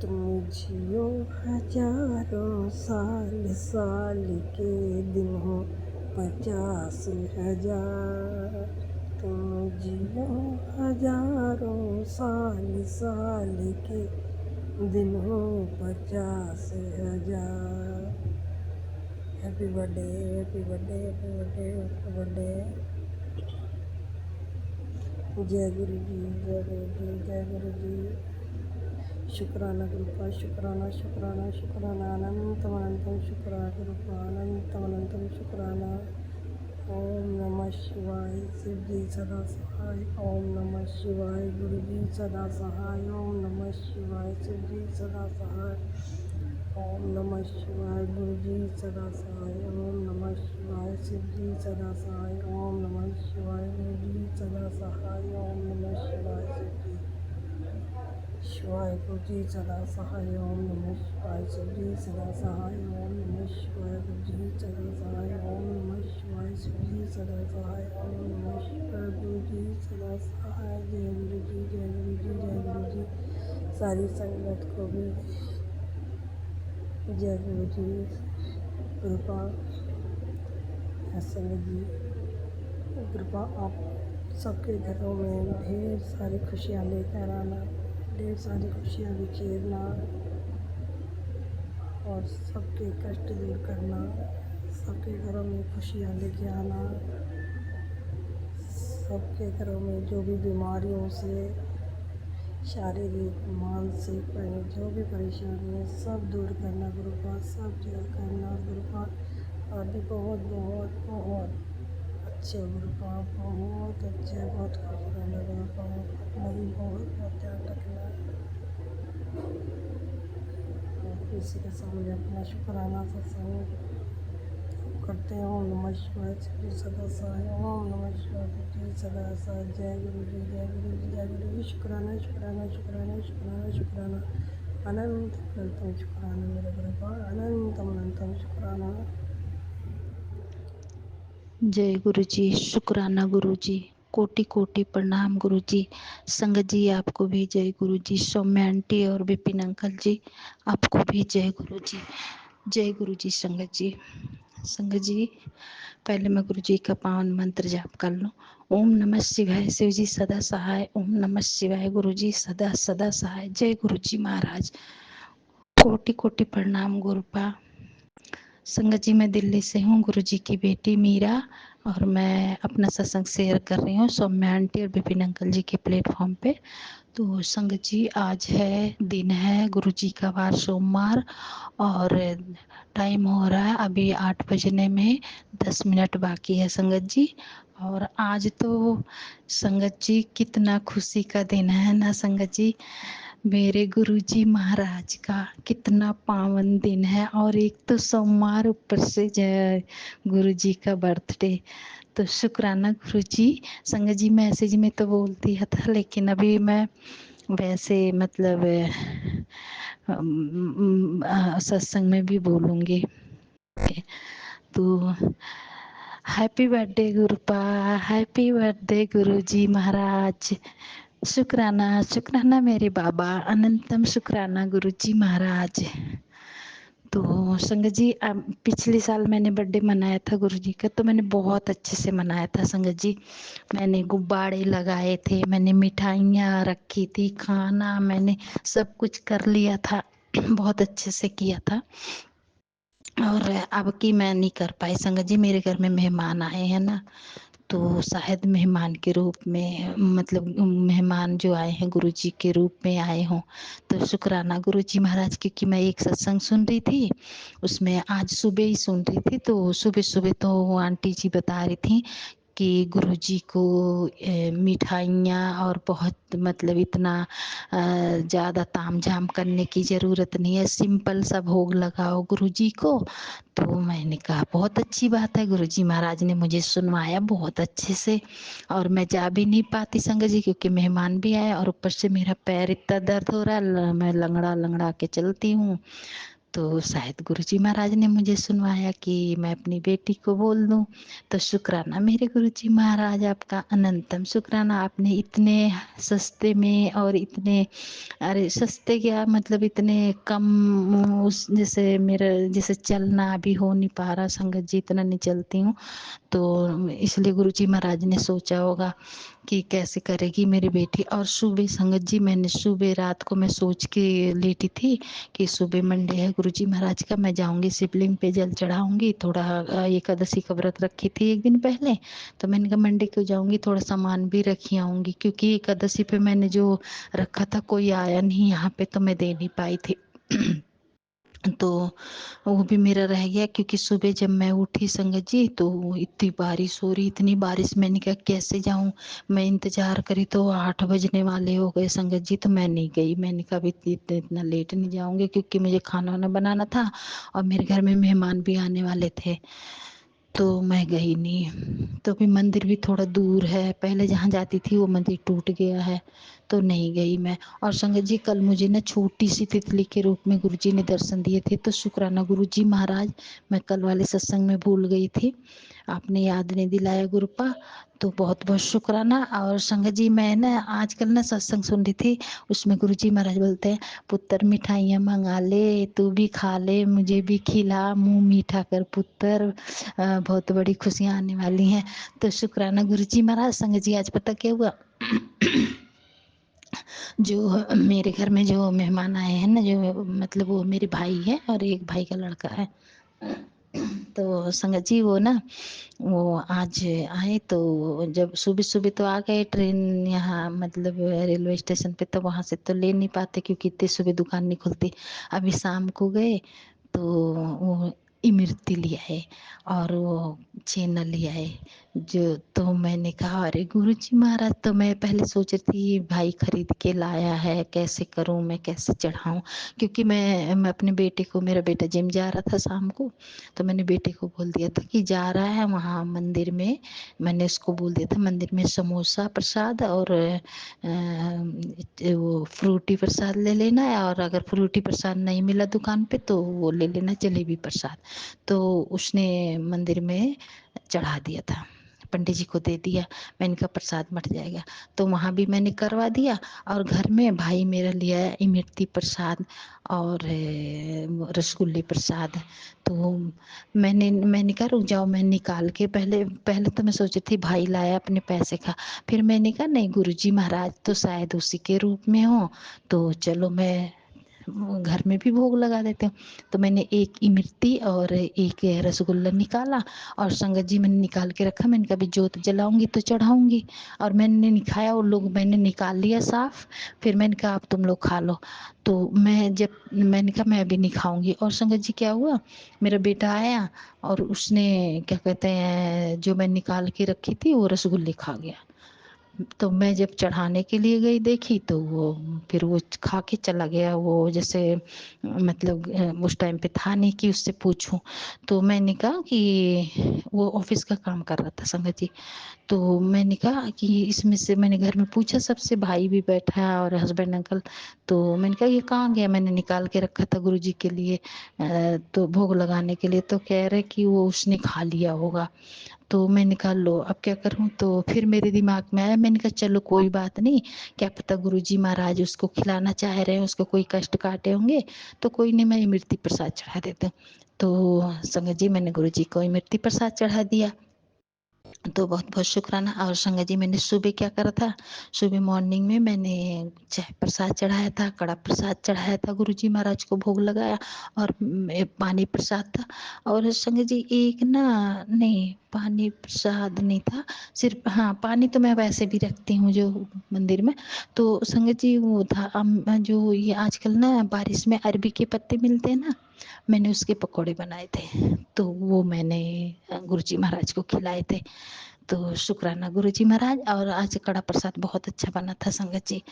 तुम जियो हजारों साल, साल के दिन हो 50,000। तुम जियो हजारों साल, साल के दिन हो 50,000। Happy birthday, happy birthday, happy birthday, happy birthday. जय गुरु जी, जय गुरु जी, जय गुरु जी। शुक्राना गुरुपा, शुक्राना, शुक्राना, शुक्राना, अनंतम अनंतम शुक्राना गुरुपा, अनंतम अनंतम शुक्राना। ओम नमः शिवाय। शिव जी सदा सहाय। ओम नमः शिवाय। गुरु जी सदा सहाय। ओम नमः शिवाय। शिव जी सदा सहाय। ओम नमः शिवाय। गुरु जी सदा सहाय। ओम नमः शिवाय। शिव जी सदा सहाय। ओम नमः शिवाय। गुरु जी सदा सहाय। ओम नमः शिवाय। शिव जी शिवाय। गुरु जी सदा सहाय। ओम नमः शिवाय। शिव जी सदा सहाय। ओम नमः शिवाय। गुरु जी सदा सहाय। ओम नमः शिवाय। शिव जी सदा सहाय। ओम नमः शिवाय। गुरु जी सदा सहाय। जय गुरु जी, जय गुरु जी, जय गुरु जी। सारी संगत को भी जय गुरु जी। कृपा है संगत जी, कृपा आप सबके घरों में ढेर सारी खुशियाँ लेकर आना, ढेर सारी खुशियाँ बिखेरना और सबके कष्ट दूर करना, सबके घरों में खुशियाँ लेके आना, सबके घरों में जो भी बीमारियों से, शारीरिक मानसिक जो भी परेशानी है सब दूर करना गुरुपा, सब दूर करना गुरुपा। और भी बहुत बहुत बहुत अच्छे गुरुपा, बहुत अच्छे, बहुत खुश रहना गुरुपा। अपना भी बहुत बहुत ध्यान रखना और किसी के सामने अपना शुक्राना सत्संग करते हैं। ओम नमः शिवाय। शिव जी सदा सहाय। ओम नमः शिवाय। शिव जी सदा सहाय। जय गुरु जी, जय गुरु जी, जय गुरु जी। शुक्राना, शुक्राना, शुक्राना, शुक्राना, शुक्राना, अनंत अनंतम शुक्राना मेरे गुरुपा, अनंतम अनंतम शुक्राना। जय गुरु जी, शुक्राना गुरु जी, कोटि कोटि प्रणाम गुरु जी। संगत जी आपको भी जय गुरु जी। सौम्या आंटी और विपिन अंकल जी आपको भी जय गुरु जी, जय गुरु जी। संगत जी, संगत जी पहले मैं गुरु जी का पावन मंत्र जाप कर लूं। ओम नमः शिवाय। शिव जी सदा सहाय। ओम नमः शिवाय। गुरु जी सदा सदा सहाय। जय गुरु जी महाराज। कोटि कोटि प्रणाम गुरुपा। संगत जी मैं दिल्ली से हूँ, गुरु जी की बेटी मीरा, और मैं अपना सत्संग शेयर कर रही हूँ सौम्या आंटी और विपिन अंकल जी के प्लेटफॉर्म पे। तो संगत जी आज है, दिन है गुरु जी का वार सोमवार, और टाइम हो रहा है अभी 8 बजने में 10 मिनट बाकी है संगत जी। और आज तो संगत जी कितना खुशी का दिन है ना संगत जी। मेरे गुरुजी महाराज का कितना पावन दिन है, और एक तो सोमवार ऊपर से जय गुरुजी का बर्थडे। तो शुक्राना गुरुजी। संगत जी मैसेज में तो बोलती है था, लेकिन अभी मैं वैसे मतलब सत्संग में भी बोलूँगी। तो हैप्पी बर्थडे गुरुपा, हैप्पी बर्थडे गुरुजी महाराज। शुक्राना, शुक्राना मेरे बाबा, अनंतम शुक्राना गुरुजी महाराज। तो संगत जी पिछले साल मैंने बर्थडे मनाया था गुरु जी का, तो मैंने बहुत अच्छे से मनाया था संगत जी। मैंने गुब्बारे लगाए थे, मैंने मिठाइयाँ रखी थी, खाना मैंने सब कुछ कर लिया था, बहुत अच्छे से किया था। और अब की मैं नहीं कर पाई संगत जी, मेरे घर में मेहमान आए हैं ना, तो शायद मेहमान के रूप में, मतलब मेहमान जो आए हैं गुरु जी के रूप में आए हों। तो शुक्राना गुरु जी महाराज, क्योंकि मैं एक सत्संग सुन रही थी, उसमें आज सुबह ही सुन रही थी, तो सुबह सुबह तो आंटी जी बता रही थी कि गुरुजी को मिठाइयाँ और बहुत मतलब इतना ज़्यादा तामझाम करने की ज़रूरत नहीं है, सिंपल सा भोग लगाओ गुरुजी को। तो मैंने कहा बहुत अच्छी बात है, गुरुजी महाराज ने मुझे सुनवाया बहुत अच्छे से। और मैं जा भी नहीं पाती संगत जी, क्योंकि मेहमान भी आए और ऊपर से मेरा पैर इतना दर्द हो रहा है, मैं लंगड़ा लंगड़ा के चलती हूँ। तो शायद गुरुजी महाराज ने मुझे सुनवाया कि मैं अपनी बेटी को बोल दूं। तो शुक्राना मेरे गुरुजी महाराज, आपका अनंतम शुक्राना। आपने इतने सस्ते में और इतने, अरे सस्ते क्या मतलब इतने कम, उस जैसे मेरा जैसे चलना अभी हो नहीं पा रहा संगत जी, इतना नहीं चलती हूँ, तो इसलिए गुरुजी महाराज ने सोचा होगा कि कैसे करेगी मेरी बेटी। और सुबह संगत जी, मैंने सुबह रात को मैं सोच के लेटी थी कि सुबह मंडे है गुरुजी महाराज का, मैं जाऊंगी शिवलिंग पे जल चढ़ाऊंगी। थोड़ा एकादशी का व्रत रखी थी एक दिन पहले, तो मैंने कहा मंडे को जाऊंगी, थोड़ा सामान भी रखी आऊंगी, क्योंकि एकादशी पे मैंने जो रखा था कोई आया नहीं यहाँ पे, तो मैं दे नहीं पाई थी। तो वो भी मेरा रह गया, क्योंकि सुबह जब मैं उठी संगत जी तो इतनी बारिश हो रही, इतनी बारिश, मैंने कहा कैसे जाऊं। मैं इंतजार करी तो 8 बजने वाले हो गए संगत जी, तो मैं नहीं गई। मैंने कहा अभी इतना लेट नहीं जाऊंगी, क्योंकि मुझे खाना वाना बनाना था और मेरे घर में मेहमान भी आने वाले थे, तो मैं गई नहीं। तो भी मंदिर भी थोड़ा दूर है, पहले जहाँ जाती थी वो मंदिर टूट गया है, तो नहीं गई मैं। और संगत जी कल मुझे ना छोटी सी तितली के रूप में गुरुजी ने दर्शन दिए थे, तो शुक्राना गुरुजी महाराज, मैं कल वाले सत्संग में भूल गई थी, आपने याद नहीं दिलाया गुरुपा, तो बहुत बहुत शुक्राना। और संगत जी मैं ना आजकल ना सत्संग सुन रही थी, उसमें गुरुजी महाराज बोलते हैं, पुत्र मिठाइयाँ मंगा ले, तू भी खा ले, मुझे भी खिला, मुंह मीठा कर पुत्र, बहुत बड़ी खुशियाँ आने वाली हैं। तो शुक्राना गुरुजी महाराज। संगत जी आज पता क्या हुआ, जो मेरे घर में जो मेहमान आए हैं ना, जो मतलब वो मेरे भाई है और एक भाई का लड़का है, तो संगत जी वो ना वो आज आए, तो जब सुबह सुबह तो आ गए ट्रेन यहाँ मतलब रेलवे स्टेशन पे, तो वहाँ से तो ले नहीं पाते क्योंकि इतने सुबह दुकान नहीं खुलती। अभी शाम को गए तो वो इमरती ले आए और वो छेना ले आए, जो तो मैंने कहा अरे गुरुजी महाराज, तो मैं पहले सोच रही थी भाई खरीद के लाया है, कैसे करूं मैं, कैसे चढ़ाऊं, क्योंकि मैं अपने बेटे को, मेरा बेटा जिम जा रहा था शाम को, तो मैंने बेटे को बोल दिया था कि जा रहा है वहाँ मंदिर में, मैंने उसको बोल दिया था मंदिर में समोसा प्रसाद और वो फ्रूटी प्रसाद ले लेना है, और अगर फ्रूटी प्रसाद नहीं मिला दुकान पे तो वो ले लेना जलेबी प्रसाद। तो उसने मंदिर में चढ़ा दिया था, पंडित जी को दे दिया, मैंने कहा प्रसाद मट जाएगा, तो वहाँ भी मैंने करवा दिया। और घर में भाई मेरा लिया इमरती प्रसाद और रसगुल्ले प्रसाद। तो मैंने कहा रुक जाओ, मैं निकाल के, पहले पहले तो मैं सोची थी भाई लाया अपने पैसे का, फिर मैंने कहा नहीं गुरुजी महाराज तो शायद उसी के रूप में हो, तो चलो मैं घर में भी भोग लगा देते हूँ। तो मैंने एक इमरती और एक रसगुल्ला निकाला, और संगत जी मैंने निकाल के रखा, मैंने कहा जोत जलाऊंगी तो चढ़ाऊंगी, और मैंने नहीं खाया, वो लोग मैंने निकाल लिया साफ, फिर मैंने कहा अब तुम लोग खा लो। तो मैंने कहा मैं अभी नहीं खाऊंगी। और संगत जी क्या हुआ, मेरा बेटा आया और उसने क्या कहते हैं जो मैं निकाल के रखी थी वो रसगुल्ले खा गया। तो मैं जब चढ़ाने के लिए गई देखी तो वो फिर वो खा के चला गया, वो जैसे मतलब उस टाइम पे था नहीं कि उससे पूछूं। तो मैंने कहा कि वो ऑफिस का काम कर रहा था संगत जी, तो मैंने कहा कि इसमें से, मैंने घर में पूछा सबसे, भाई भी बैठा है और हस्बैंड अंकल, तो मैंने कहा ये कहाँ गया, मैंने निकाल के रखा था गुरुजी के लिए तो भोग लगाने के लिए, तो कह रहे कि वो उसने खा लिया होगा। तो मैंने कहा लो अब क्या करूं, तो फिर मेरे दिमाग में आया, मैंने कहा चलो कोई बात नहीं, क्या पता गुरुजी महाराज उसको खिलाना चाह रहे हैं, उसको कोई कष्ट काटे होंगे, तो कोई नहीं मैं इमरती प्रसाद चढ़ा देता हूँ। तो संगत जी मैंने गुरुजी को इमरती प्रसाद चढ़ा दिया, तो बहुत बहुत शुक्राना। और संगत जी मैंने सुबह क्या करा था, सुबह मॉर्निंग में मैंने चाय प्रसाद चढ़ाया था, कड़ा प्रसाद चढ़ाया था, गुरुजी महाराज को भोग लगाया, और पानी प्रसाद था। और संगत जी एक ना, नहीं पानी प्रसाद नहीं था, सिर्फ हाँ पानी तो मैं वैसे भी रखती हूँ जो मंदिर में। तो संगत जी वो था जो ये आजकल ना बारिश में अरबी के पत्ते मिलते हैं ना, मैंने उसके पकौड़े बनाए थे, तो वो मैंने गुरुजी महाराज को खिलाए थे। तो शुक्राना गुरुजी महाराज। और आज कड़ा प्रसाद बहुत अच्छा बना था संगत जी,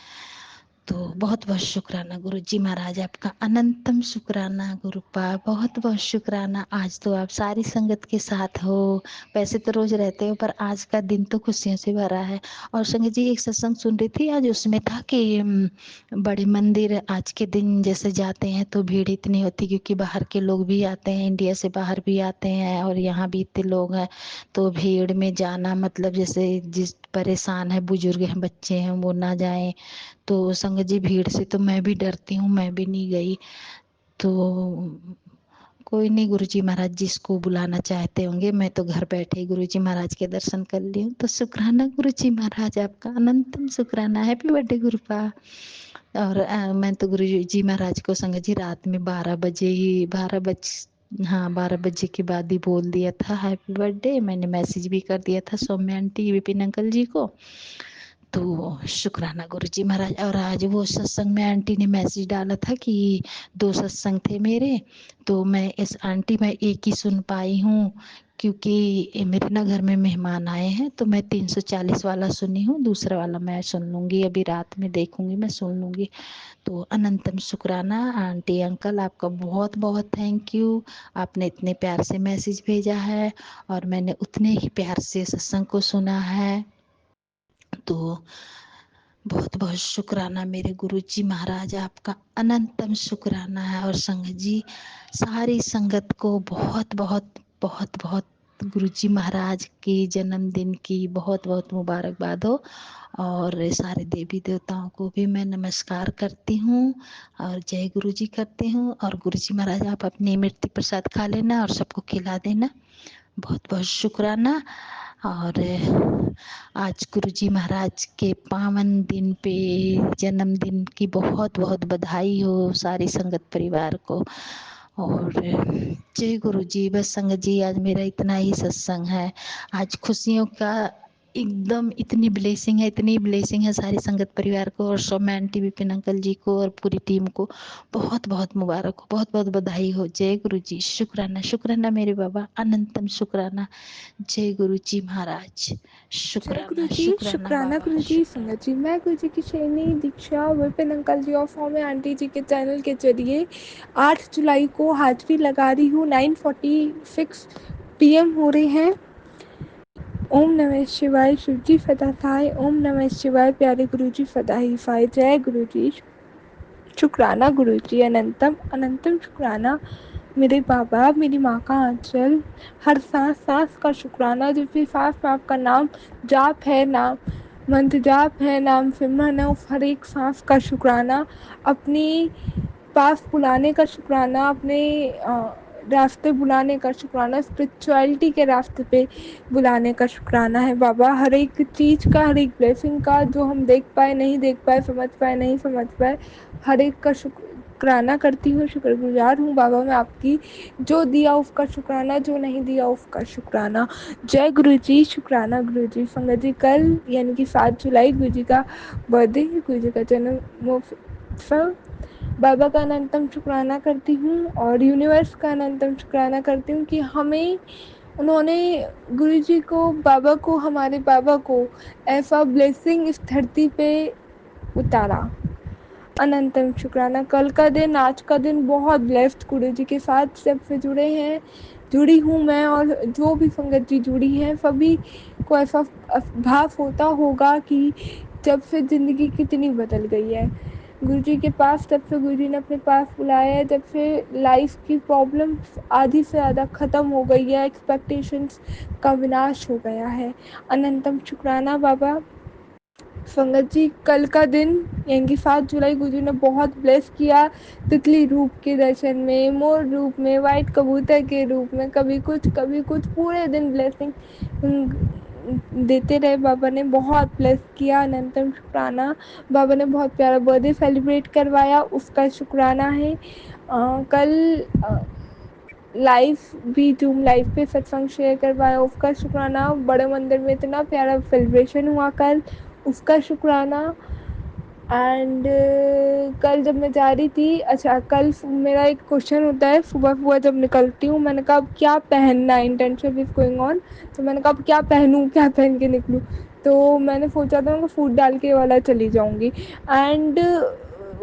तो बहुत बहुत शुक्राना गुरुजी महाराज, आपका अनंतम शुक्राना गुरुपा, बहुत बहुत शुक्राना। आज तो आप सारी संगत के साथ हो, वैसे तो रोज रहते हो पर आज का दिन तो खुशियों से भरा है। और संगत जी एक सत्संग सुन रही थी आज, उसमें था कि बड़े मंदिर आज के दिन जैसे जाते हैं तो भीड़ इतनी होती, क्योंकि बाहर के लोग भी आते हैं, इंडिया से बाहर भी आते हैं और यहाँ भी इतने लोग हैं, तो भीड़ में जाना मतलब जैसे जिस परेशान है, बुजुर्ग हैं, बच्चे हैं, वो ना जाएं। तो संगत जी भीड़ से तो मैं भी डरती हूँ, मैं भी नहीं गई। तो कोई नहीं, गुरुजी महाराज जिसको बुलाना चाहते होंगे, मैं तो घर बैठे ही गुरुजी महाराज के दर्शन कर ली हूँ। तो शुक्राना गुरुजी महाराज, आपका अनंतम शुक्राना। Happy birthday गुरुपा। और मैं तो गुरुजी महाराज को संगत जी रात में 12 बजे के बाद ही बोल दिया था हैप्पी बर्थडे। मैंने मैसेज भी कर दिया था सौम्य आंटी, विपिन अंकल जी को। तो शुक्राना गुरुजी महाराज। और आज वो सत्संग में आंटी ने मैसेज डाला था कि 2 सत्संग थे मेरे, तो मैं इस आंटी मैं एक ही सुन पाई हूँ, क्योंकि मेरे ना घर में मेहमान आए हैं, तो मैं 340 वाला सुनी हूँ, दूसरा वाला मैं सुन लूँगी, अभी रात में देखूँगी, मैं सुन लूँगी। तो अनंतम शुक्राना आंटी अंकल, आपका बहुत बहुत थैंक यू। आपने इतने प्यार से मैसेज भेजा है और मैंने उतने ही प्यार से सत्संग को सुना है। तो बहुत बहुत शुक्राना मेरे गुरुजी महाराज, आपका अनंतम शुक्राना है। और संगत जी सारी संगत को बहुत बहुत बहुत बहुत गुरुजी महाराज के जन्मदिन की बहुत बहुत मुबारकबाद हो। और सारे देवी देवताओं को भी मैं नमस्कार करती हूँ और जय गुरुजी करती हूँ। और गुरुजी महाराज आप अपनी मृत्यु प्रसाद खा लेना और सबको खिला देना। बहुत बहुत शुक्राना। और आज गुरुजी महाराज के पावन दिन पे जन्मदिन की बहुत बहुत बधाई हो सारी संगत परिवार को। और जय गुरुजी। बस संगत जी आज मेरा इतना ही सत्संग है। आज खुशियों का एकदम इतनी ब्लेसिंग है सारी संगत परिवार को, और सौम्य आंटी, विपिन अंकल जी को और पूरी टीम को बहुत बहुत मुबारक हो, बहुत बहुत बधाई हो। जय गुरु जी। शुक्राना शुक्राना मेरे बाबा, अनंतम शुक्राना। जय गुरु जी महाराज। जय शुक्राना गुरुजी, शुक्राना शुक्राना बाबा। गुरुजी, संगत जी। मैं गुरुजी की शैनी दीक्षा विपिन अंकल जी और सौम्य आंटी जी के चैनल के जरिए 8 जुलाई को हाजिरी लगा रही हूँ। 9:46 PM हो रहे हैं। ओम नमः शिवाय, शिव जी फतह। ओम नमः शिवाय, प्यारे गुरुजी फतह फाय। जय गुरुजी। शुक्राना गुरुजी, अनंतम अनंतम शुक्राना मेरे बाबा, मेरी माँ का आंचल, हर सांस सांस का शुक्राना। जो भी सांस में आपका नाम जाप है, नाम मंत्र जाप है, नाम सिमरन है, उस हर एक सांस का शुक्राना। अपनी पास बुलाने का शुक्राना, अपने रास्ते बुलाने का शुक्राना, स्पिरिचुअलिटी के रास्ते पे बुलाने का शुक्राना है बाबा। हर एक चीज़ का, हर एक ब्लेसिंग का, जो हम देख पाए नहीं देख पाए, समझ पाए नहीं समझ पाए, हर एक का शुक्राना करती हूँ, शुक्रगुजार हूँ बाबा मैं आपकी। जो दिया उसका शुक्राना, जो नहीं दिया उसका शुक्राना। जय गुरु जी। शुक्राना गुरु जी। संगत जी कल यानी कि 7 जुलाई गुरु जी का बर्थडे है, गुरु जी का जन्मोत्सव। बाबा का अनंतम शुक्राना करती हूँ और यूनिवर्स का अनंतम शुक्राना करती हूँ कि हमें उन्होंने, गुरु जी को, बाबा को, हमारे बाबा को ऐसा ब्लेसिंग इस धरती पे उतारा। अनंतम शुक्राना। कल का दिन, आज का दिन बहुत ब्लेस्ड, गुरु जी के साथ सबसे जुड़ी हूँ मैं, और जो भी संगत जी जुड़ी हैं सभी को ऐसा भाव होता होगा कि जब से ज़िंदगी कितनी बदल गई है। गुरु जी के पास, जब से गुरु जी ने अपने पास बुलाया है, जब से लाइफ की प्रॉब्लम्स आधी से ज़्यादा ख़त्म हो गई है, एक्सपेक्टेशंस का विनाश हो गया है। अनंतम शुक्राना बाबा। संगत जी कल का दिन यानी कि 7 जुलाई गुरु ने बहुत ब्लेस किया। तितली रूप के दर्शन में, मोर रूप में, वाइट कबूतर के रूप में, कभी कुछ पूरे दिन ब्लेसिंग देते रहे। बाबा ने बहुत ब्लेस किया। अनंतम शुक्राना। बाबा ने बहुत प्यारा बर्थडे सेलिब्रेट करवाया, उसका शुक्राना है। कल लाइव भी जूम लाइव पे सत्संग शेयर करवाया, उसका शुक्राना। बड़े मंदिर में इतना प्यारा सेलिब्रेशन हुआ कल, उसका शुक्राना। एंड कल जब मैं जा रही थी, अच्छा कल मेरा एक क्वेश्चन होता है सुबह सुबह जब निकलती हूँ, मैंने कहा अब क्या पहनना है, इंटर्नशिप इज़ गोइंग ऑन, तो मैंने कहा अब क्या पहनूँ, क्या पहन के निकलूँ, तो मैंने सोचा था मैं सूट डाल के वाला चली जाऊँगी। एंड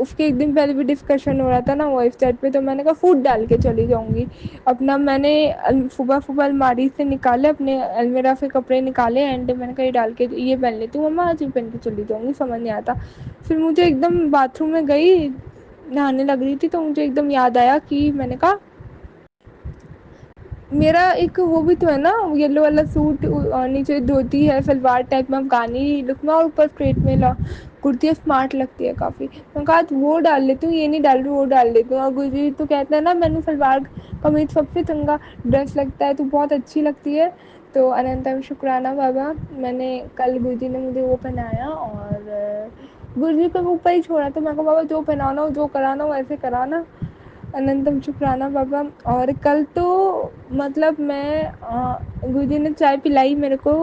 उसके एक दिन पहले भी डिस्कशन हो रहा था ना वॉइस चैट पे, तो मैंने कहा सूट डाल के चली जाऊँगी। अपना मैंने सुबह सुबह अलमारी से निकाले, अपने अलमीरा से कपड़े निकाले एंड मैंने कहा ये डाल के ये पहन लेती हूँ मम्मा, आज ही पहन के चली जाऊँगी, समझ नहीं आता। फिर मुझे एकदम बाथरूम में गई, नहाने लग रही थी, तो मुझे एकदम याद आया कि मैंने कहा मेरा एक वो भी तो है ना येलो वाला सूट, नीचे धोती है सलवार टाइप में अफगानी लुक में और ऊपर स्ट्रेट में कुर्ती है, स्मार्ट लगती है काफ़ी। मैंने कहा आज वो डाल लेती हूँ, ये नहीं डाल रही वो डाल लेती हूँ। और गुरजी तो कहता है ना मैंने सलवार कमीज सबसे चंगा ड्रेस लगता है, तो बहुत अच्छी लगती है। तो अनंतम शुक्राना बाबा, मैंने कल गुरजी ने मुझे वो पहनाया और गुरजी को ऊपर ही छोड़ा, तो मैं कहा बाबा जो पहनाना हो जो कराना हो ऐसे कराना, अनंतम शुक्राना बाबा। और कल तो मतलब मैं गुरुजी ने चाय पिलाई मेरे को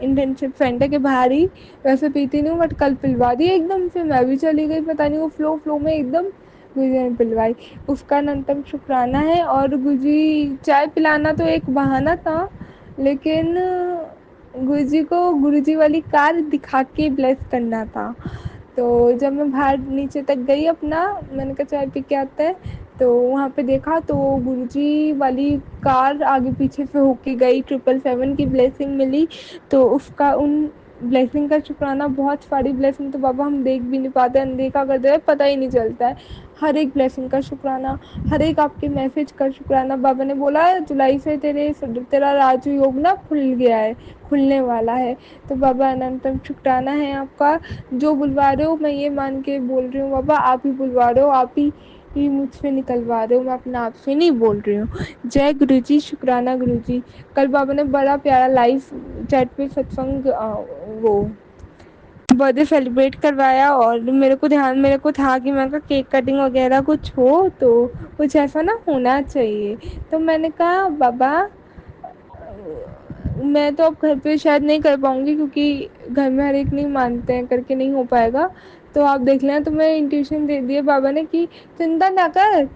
इंटर्नशिप सेंटर के बाहर ही, वैसे पीती नहीं हूँ बट कल पिलवा दी एकदम से, मैं भी चली गई, पता नहीं वो फ्लो फ्लो में एकदम गुरुजी ने पिलवाई, उसका अनंतम शुक्राना है। और गुरुजी चाय पिलाना तो एक बहाना था, लेकिन गुरुजी को गुरुजी वाली कार दिखा के ब्लेस करना था। तो जब मैं बाहर नीचे तक गई अपना, मैंने कहा चाय पी के आते हैं, तो वहाँ पे देखा तो गुरुजी वाली कार आगे पीछे से होके गई, 777 की ब्लेसिंग मिली, तो उसका उन ब्लेसिंग का शुक्राना, बहुत सारी ब्लेसिंग तो बाबा हम देख भी नहीं पाते, अनदेखा कर देते, पता ही नहीं चलता है। हर एक ब्लेसिंग का शुक्राना, हर एक आपके मैसेज का शुक्राना। बाबा ने बोला जुलाई से तेरा राजयोग ना खुल गया है, खुलने वाला है, तो बाबा अनंतम शुक्राना है आपका। जो बुलवा रहे हो मैं ये मान के बोल रही हूँ बाबा, आप ही बुलवा रहे हो, आप ही मुझसे निकलवा रहे हो, मैं अपने आप से नहीं बोल रही हूँ। जय गुरु जी, शुक्राना गुरु जी। कल बाबा ने बड़ा प्यारा लाइव चैट पे सत्संग वो बर्थडे सेलिब्रेट करवाया, और मेरे को था कि मैं कहा केक कटिंग वगैरह कुछ हो तो कुछ ऐसा ना होना चाहिए। तो मैंने कहा बाबा मैं तो अब घर पे शायद नहीं कर पाऊँगी, क्योंकि घर में हर एक नहीं मानते हैं, करके नहीं हो पाएगा, तो आप देख लेना। तो मैं इंट्यूशन दे दिए बाबा ने कि चिंता ना कर,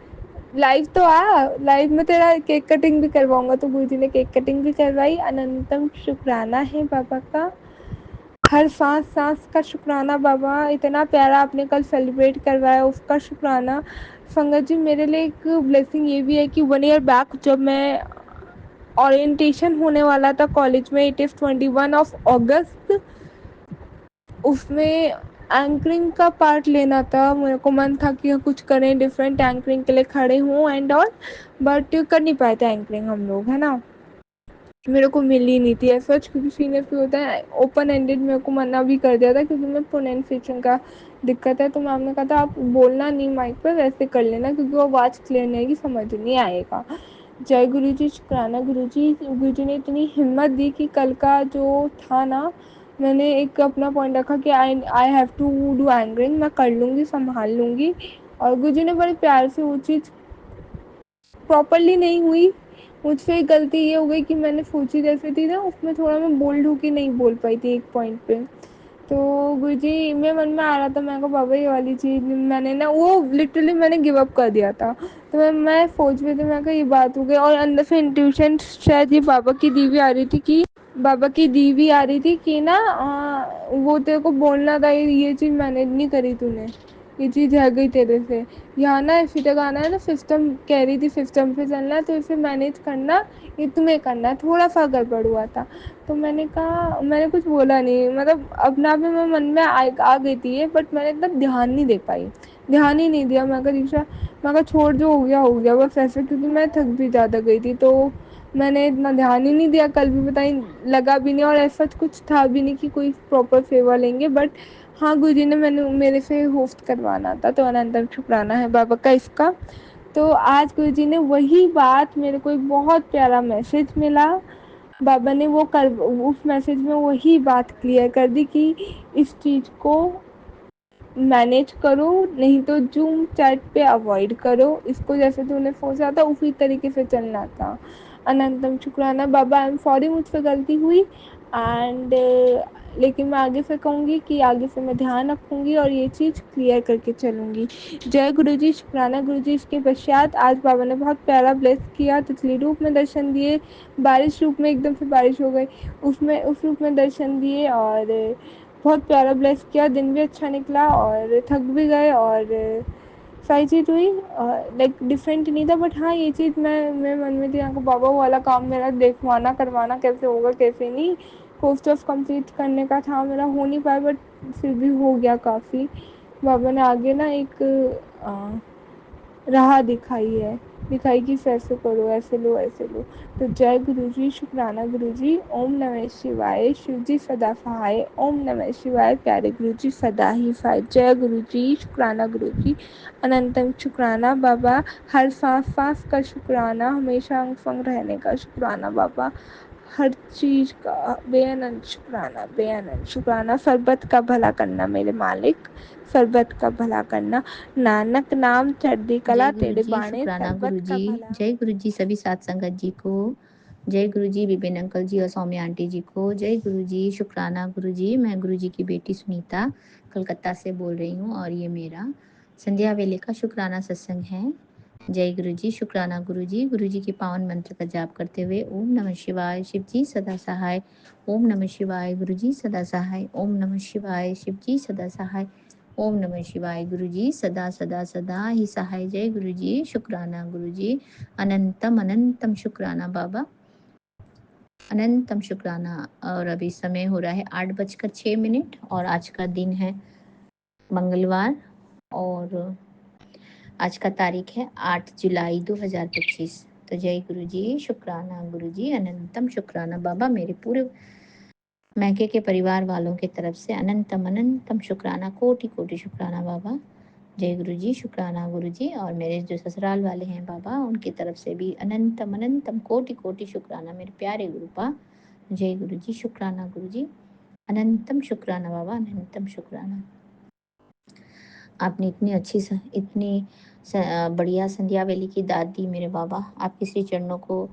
लाइव तो आ, लाइव में तेरा केक कटिंग भी करवाऊंगा। तो गुरुजी ने केक कटिंग भी करवाई। अनंतम शुक्राना है बाबा का, हर सांस सांस का शुक्राना बाबा, इतना प्यारा आपने कल सेलिब्रेट करवाया उसका शुक्राना। संगत जी मेरे लिए एक ब्लेसिंग ये भी है कि 1 ईयर बैक जब मैं ओरिएंटेशन होने वाला था कॉलेज में, इट इज़ 21 उसमें एंकरिंग का पार्ट लेना था, मेरे को मन था कि कुछ करें डिफरेंट, एंकरिंग के लिए खड़े हों एंड ऑल, बट कर नहीं पाए थे एंकरिंग हम लोग, है ना, मेरे को मिल ही नहीं थी एज सच, क्योंकि सीनियर पे होता है ओपन एंडेड, मेरे को मना भी कर दिया था क्योंकि मैं प्रोनाउंसिएशन का दिक्कत है, तो मैम ने कहा था आप बोलना नहीं माइक पर, वैसे कर लेना क्योंकि वो आवाज़ क्लियर नहीं आएगी, समझ नहीं आएगा। जय गुरु जी, शुक्राना गुरु जी ने इतनी हिम्मत दी कि कल का जो था ना, मैंने एक अपना पॉइंट रखा कि I have to do anchoring, मैं कर लूँगी, संभाल लूँगी, और गुरु जी ने बड़े प्यार से वो चीज़ प्रॉपरली नहीं हुई। मुझसे एक गलती ये हो गई कि मैंने सोची जैसे थी ना, उसमें थोड़ा मैं बोल्ड होके नहीं बोल पाई थी एक पॉइंट पे, तो गुरुजी मेरे मन में आ रहा था, मैं को बाबा ये वाली चीज़ मैंने ना वो लिटरली मैंने गिव अप कर दिया था। तो मैं सोच रही थी, मैं कहा ये बात हो गई, और अंदर से इंट्यूशन शायद ये बाबा की दी हुई आ रही थी कि ना वो तेरे को बोलना था, ये चीज़ मैनेज नहीं करी तूने, ये चीज़ रह गई तेरे से, यहाँ ना इसी तक आना है ना, सिस्टम कह रही थी सिस्टम पे चलना है, तो इसे मैनेज करना, ये तुम्हें करना है, थोड़ा सा गड़बड़ हुआ था। तो मैंने कहा, मैंने कुछ बोला नहीं, मतलब अपने आप में मेरे मन में आ गई थी ये, बट मैंने इतना ध्यान नहीं दे पाई, ध्यान ही नहीं दिया। मैं कहा दीक्षा, मैं कहा छोड़, जो हो गया बस ऐसे, क्योंकि मैं थक भी ज़्यादा गई थी, तो मैंने इतना ध्यान ही नहीं दिया, कल भी पता नहीं लगा भी नहीं, और ऐसा कुछ था भी नहीं कि कोई प्रॉपर सेवा लेंगे, बट हाँ गुरुजी ने मेरे से होस्ट करवाना था, तो अनंतम शुक्राना है बाबा का इसका। तो आज गुरुजी ने वही बात, मेरे को एक बहुत प्यारा मैसेज मिला, बाबा ने उस मैसेज में वही बात क्लियर कर दी कि इस चीज़ को मैनेज करो, नहीं तो जूम चैट पे अवॉइड करो इसको, जैसे तूने सोचा था उसी तरीके से चलना था। अनंतम शुक्राना बाबा, आई एम सॉरी मुझसे गलती हुई, एंड लेकिन मैं आगे से कहूँगी कि आगे से मैं ध्यान रखूँगी और ये चीज़ क्लियर करके चलूँगी। जय गुरुजी, शुक्राना गुरुजी। इसके पश्चात आज बाबा ने बहुत प्यारा ब्लेस किया, तितली रूप में दर्शन दिए, बारिश रूप में एकदम से बारिश हो गई, उस रूप में दर्शन दिए और बहुत प्यारा ब्लेस किया। दिन भी अच्छा निकला और थक भी गए और सारी चीज़ हुई लाइक डिफरेंट नहीं था, बट हाँ ये चीज़ मैं मन में थी, यहाँ को बाबा वाला काम मेरा देखवाना करवाना कैसे होगा कैसे नहीं, कोर्स ऑफ कंप्लीट करने का था, मेरा हो नहीं पाया बट फिर भी हो गया काफ़ी। बाबा ने आगे ना एक राह दिखाई कि ऐसे करो, ऐसे लो, ऐसे लो। तो जय गुरुजी, शुक्राना गुरुजी। ओम नमः शिवाय। शिवजी सदा सहाय। ओम नमः शिवाय। प्यारे गुरुजी सदा ही सहाय। जय गुरुजी, शुक्राना गुरुजी। अनंतम शुक्राना बाबा। हर सांस का शुक्राना, हमेशा अंग संग रहने का शुक्राना बाबा। हर चीज़ का बेअनंत शुक्राना। सरबत का भला करना मेरे मालिक, सरबत का भला करना। नानक नाम चढ़दी कला, जय गुरु तेरे जी, बाणे शुक्राना गुरु सरबत का जी। भला। जय गुरु जी सभी सात संगत जी को। जय गुरु जी विपिन अंकल जी और सौम्य आंटी जी को। जय गुरु जी, शुक्राना गुरु जी। मैं गुरु जी की बेटी सुनीता कलकत्ता से बोल रही हूँ और ये मेरा संध्या वेले का शुक्राना सत्संग है। जय गुरु जी, शुक्राना गुरु जी। गुरु जी के पावन मंत्र का जाप करते हुए ओम नमः शिवाय, शिव जी सदा सहाय। ओम नमः शिवाय, गुरु जी सदा सहाय। ओम नमः शिवाय, शिव जी सदा सहाय। ओम नमः शिवाय, गुरु जी सदा सदा सदा ही सहाय। जय गुरु जी, शुक्राना गुरु जी। अनंतम अनंतम शुक्राना बाबा, अनंतम शुक्राना। और अभी समय हो रहा है 8:06 और आज का दिन है मंगलवार और आज का तारीख है 8 जुलाई 2025। तो जय गुरु जी, शुक्राना गुरु जी। अनंतम शुक्राना बाबा, मेरे पूरे मैके के परिवार वालों की तरफ से अनंतम अनंतम शुक्राना, कोटि कोटि शुक्राना बाबा। जय गुरु जी, शुक्राना गुरु जी। और मेरे जो ससुराल वाले हैं बाबा, उनकी तरफ से भी अनंतम अनंतम कोटि कोटि शुक्राना मेरे प्यारे गुरुपा। जय गुरु जी, शुक्राना गुरु जी। अनंतम शुक्राना बाबा, अनंतम शुक्राना। आपने इतनी अच्छी इतनी बढ़िया संध्या वेली की दात दी मेरे बाबा। आपके श्री चरणों को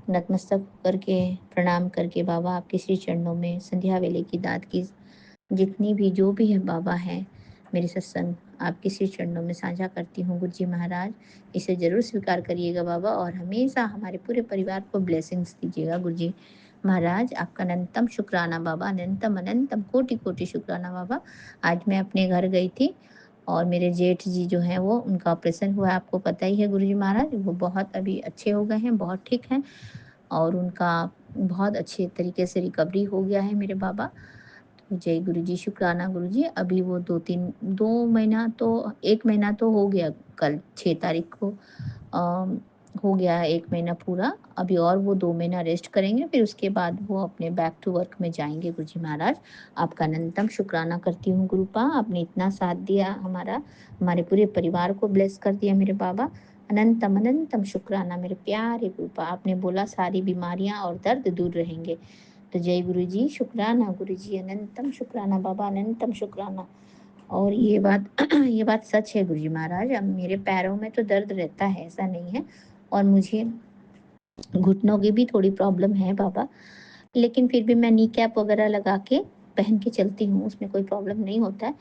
नतमस्तक करके प्रणाम करके बाबा, आपके श्री चरणों में संध्या वेले की दात की जितनी भी जो भी है बाबा है मेरे सत्संग आपके श्री चरणों में साझा करती हूँ। गुरु जी महाराज इसे जरूर स्वीकार करिएगा बाबा और हमेशा हमारे पूरे परिवार को ब्लेसिंग्स दीजिएगा। गुरु जी महाराज आपका अनंतम शुक्राना बाबा, अनंतम अनंतम कोटि कोटि शुक्राना बाबा। आज मैं अपने घर गई थी और मेरे जेठ जी जो हैं वो उनका ऑपरेशन हुआ है, आपको पता ही है गुरु जी महाराज। वो बहुत अभी अच्छे हो गए हैं, बहुत ठीक हैं और उनका बहुत अच्छे तरीके से रिकवरी हो गया है मेरे बाबा। जय गुरु जी, शुक्राना गुरु जी। अभी वो 1 महीना तो हो गया, कल 6 तारीख को हो गया है 1 महीना पूरा। अभी और वो 2 महीना रेस्ट करेंगे, फिर उसके बाद वो अपने बैक टू वर्क में जाएंगे। गुरु जी महाराज आपका अनंतम शुक्राना करती हूँ गुरुपा, आपने इतना साथ दिया हमारे पूरे परिवार को ब्लेस कर दिया मेरे बाबा। अनंतम अनंतम शुक्राना मेरे प्यारे गुरुपा। आपने बोला सारी बीमारियां और दर्द दूर रहेंगे। तो जय गुरु जी, शुक्राना गुरु जी। अनंतम शुक्राना बाबा, अनंतम शुक्राना। और ये बात सच है गुरु जी महाराज। अब मेरे पैरों में तो दर्द रहता है, ऐसा नहीं है, और मुझे घुटनों की भी थोड़ी प्रॉब्लम है बाबा, लेकिन फिर भी मैं नी कैप वगैरह लगा के पहन के चलती हूँ, उसमें कोई प्रॉब्लम नहीं होता है।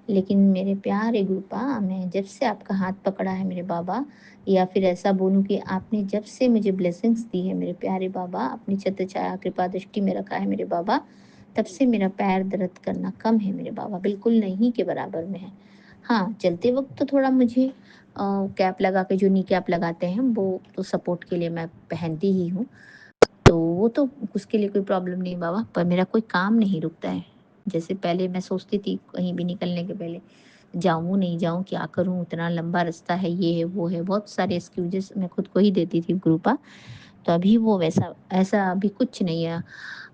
लेकिन मेरे प्यारे गुरुपा, मैं जब से आपका हाथ पकड़ा है मेरे बाबा, या फिर ऐसा बोलूं कि आपने जब से मुझे ब्लेसिंग्स दी है मेरे प्यारे बाबा, अपनी छत्र छाया कृपा दृष्टि में रखा है मेरे बाबा, तब से मेरा पैर दर्द करना कम है मेरे बाबा, बिल्कुल नहीं के बराबर में है। हाँ, चलते वक्त तो थोड़ा मुझे कैप लगा के, जो नी कैप लगाते हैं वो तो सपोर्ट के लिए मैं पहनती ही हूँ, तो वो तो उसके लिए कोई प्रॉब्लम नहीं बाबा। पर मेरा कोई काम नहीं रुकता है। जैसे पहले मैं सोचती थी कहीं भी निकलने के पहले, जाऊँ नहीं जाऊँ, क्या करूँ, इतना लंबा रास्ता है, ये है वो है, बहुत सारे एक्सक्यूजेस मैं खुद को ही देती थी गुरुपा। तो अभी वो वैसा ऐसा अभी कुछ नहीं है।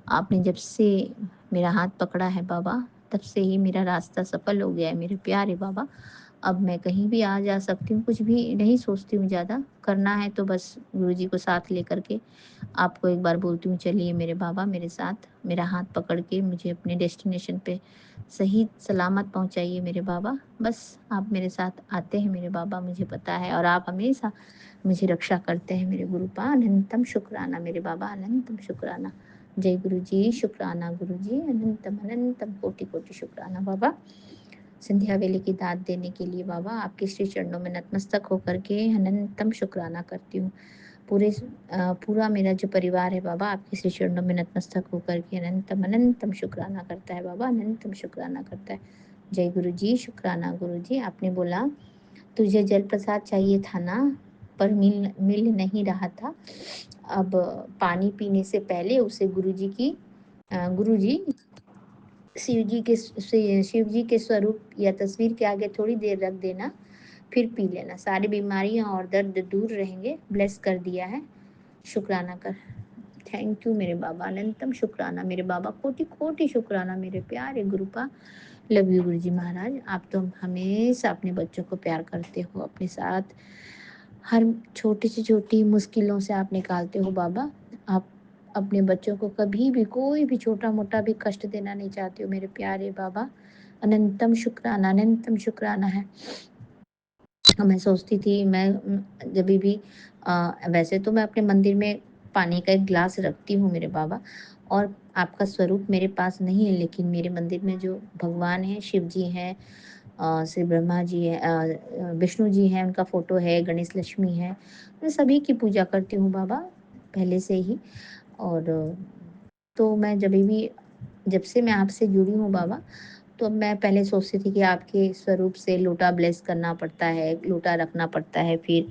आपने जब से मेरा हाथ पकड़ा है बाबा, तब से ही मेरा रास्ता सफल हो गया है मेरे प्यारे बाबा। अब मैं कहीं भी आ जा सकती हूँ, कुछ भी नहीं सोचती हूँ, ज़्यादा करना है तो बस गुरु जी को साथ लेकर के आपको एक बार बोलती हूँ, चलिए मेरे बाबा मेरे साथ, मेरा हाथ पकड़ के मुझे अपने डेस्टिनेशन पे सही सलामत पहुँचाइए मेरे बाबा। बस आप मेरे साथ आते हैं मेरे बाबा, मुझे पता है, और आप हमेशा मुझे रक्षा करते हैं मेरे गुरुपा। अनंतम शुक्राना मेरे बाबा, अनंतम शुक्राना। जय गुरु जी, शुक्राना गुरु जी, अनंतम अनंतम कोटि कोटि शुक्राना बाबा। संध्या वेले की दात देने के लिए बाबा आपके श्री चरणों में नतमस्तक होकर के अनंतम शुक्राना करती हूँ। पूरा मेरा जो परिवार है बाबा आपके श्री चरणों में नतमस्तक होकर के अनंतम अनंतम शुक्राना करता है बाबा, अनंतम शुक्राना करता है। जय गुरु जी, शुक्राना गुरु जी। आपने बोला तुझे जल प्रसाद चाहिए था ना, पर मिल नहीं रहा था। अब पानी पीने से पहले उसे गुरु जी शिव जी के स्वरूप या तस्वीर के आगे थोड़ी देर रख देना, फिर पी लेना। सारी बीमारियां और दर्द दूर रहेंगे। ब्लेस कर दिया है, शुक्राना कर। थैंक यू मेरे बाबा, अनंतम शुक्राना मेरे बाबा, कोटि कोटि शुक्राना मेरे प्यारे गुरुपा। लव यू गुरु जी महाराज। आप तो हमेशा अपने बच्चों को प्यार करते हो, अपने साथ हर छोटी से छोटी मुश्किलों से आप निकालते हो बाबा। आप अपने बच्चों को कभी भी कोई भी छोटा मोटा भी कष्ट देना नहीं चाहते हो मेरे प्यारे बाबा। अनंतम शुक्राना है। मैं सोचती थी मैं जब भी वैसे तो मैं अपने मंदिर में पानी का एक ग्लास रखती हूँ मेरे बाबा, और आपका स्वरूप मेरे पास नहीं है, लेकिन मेरे मंदिर में जो भगवान हैं, शिव जी हैं, श्री ब्रह्मा जी है, विष्णु जी हैं, उनका फोटो है, गणेश लक्ष्मी है। मैं सभी की पूजा करती हूँ बाबा पहले से ही। और तो मैं जब से मैं आपसे जुड़ी हूँ बाबा, तो मैं पहले सोचती थी कि आपके स्वरूप से लोटा ब्लेस करना पड़ता है, लोटा रखना पड़ता है, फिर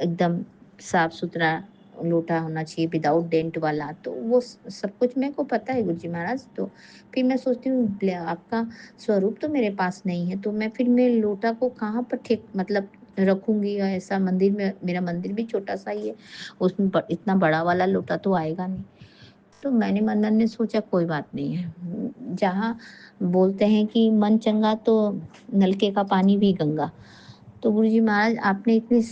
एकदम साफ सुथरा लोटा होना चाहिए विदाउट डेंट वाला। तो वो सब कुछ मेरे को पता है गुरुजी महाराज। तो फिर मैं सोचती हूँ आपका स्वरूप तो मेरे पास नहीं है, तो मैं लोटा को कहाँ पर ठीक मतलब रखूंगी। ऐसा मंदिर में, मेरा मंदिर भी छोटा सा ही है, उसमें इतना बड़ा वाला लोटा तो आएगा नहीं। तो मैंने मन मन में सोचा कोई बात नहीं है, जहाँ बोलते हैं कि मन चंगा तो नलके का पानी भी गंगा। तो गुरुजी महाराज आपने इतने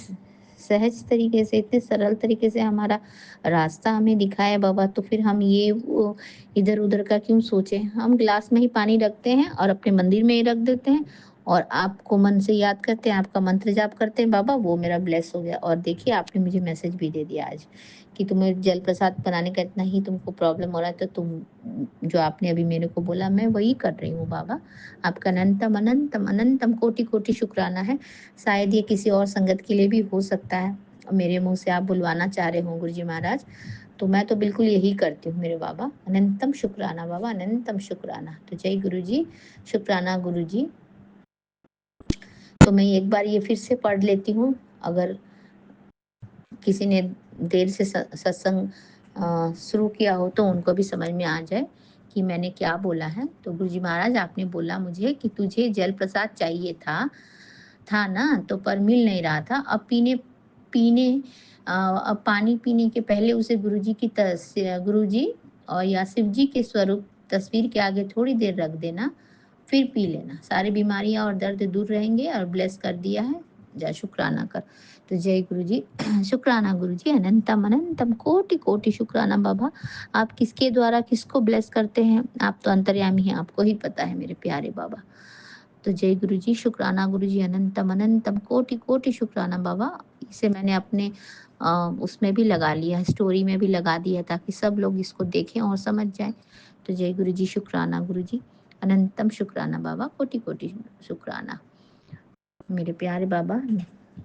सहज तरीके से, इतने सरल तरीके से हमारा रास्ता हमें दिखाया बाबा, तो फिर हम ये वो इधर उधर का क्यों सोचें। हम गिलास में ही पानी रखते हैं और अपने मंदिर में ही रख देते हैं, और आपको मन से याद करते हैं, आपका मंत्र जाप करते हैं बाबा, वो मेरा ब्लेस हो गया। और देखिए आपने मुझे मैसेज भी दे दिया आज कि तुम्हें जल प्रसाद बनाने का इतना ही तुमको प्रॉब्लम हो रहा है, तो तुम जो आपने अभी मेरे को बोला मैं वही कर रही हूँ बाबा। आपका अनंतम अनंतम अनंतम कोटि कोटि शुक्राना है। शायद ये किसी और संगत के लिए भी हो सकता है, मेरे मुंह से आप बुलवाना चाह रहे हो गुरुजी महाराज, तो मैं तो बिल्कुल यही करती हूँ मेरे बाबा। अनंतम शुक्राना बाबा, अनंतम शुक्राना। तो जय गुरु जी, शुक्राना गुरु जी। तो मैं एक बार ये फिर से पढ़ लेती हूँ, अगर किसी ने देर से सत्संग शुरू किया हो तो उनको भी समझ में आ जाए कि मैंने क्या बोला है। तो गुरुजी महाराज आपने बोला मुझे कि तुझे जल प्रसाद चाहिए था ना, तो पर मिल नहीं रहा था। अब पीने अब पानी पीने के पहले उसे गुरुजी और या शिव जी के स्वरूप तस्वीर के आगे थोड़ी देर रख देना, फिर पी लेना। सारी बीमारियां और दर्द दूर रहेंगे। और ब्लेस कर दिया है, जा शुक्राना कर। तो जय गुरु जी, शुक्राना गुरु जी, अनंतम अनंतम कोटि कोटि शुक्राना बाबा। आप किसके द्वारा किसको ब्लेस करते हैं, आप तो अंतर्यामी हैं, आपको ही पता है मेरे प्यारे बाबा। तो जय गुरु जी, शुक्राना गुरु जी, अनंतम अनंतम कोटि कोटि शुक्राना बाबा। इसे मैंने अपने उसमें भी लगा लिया, स्टोरी में भी लगा दिया, ताकि सब लोग इसको देखें और समझ जाएं। तो जय गुरु जी, शुक्राना गुरु जी, अनंतम शुक्राना बाबा, कोटि कोटि शुक्राना मेरे प्यारे बाबा।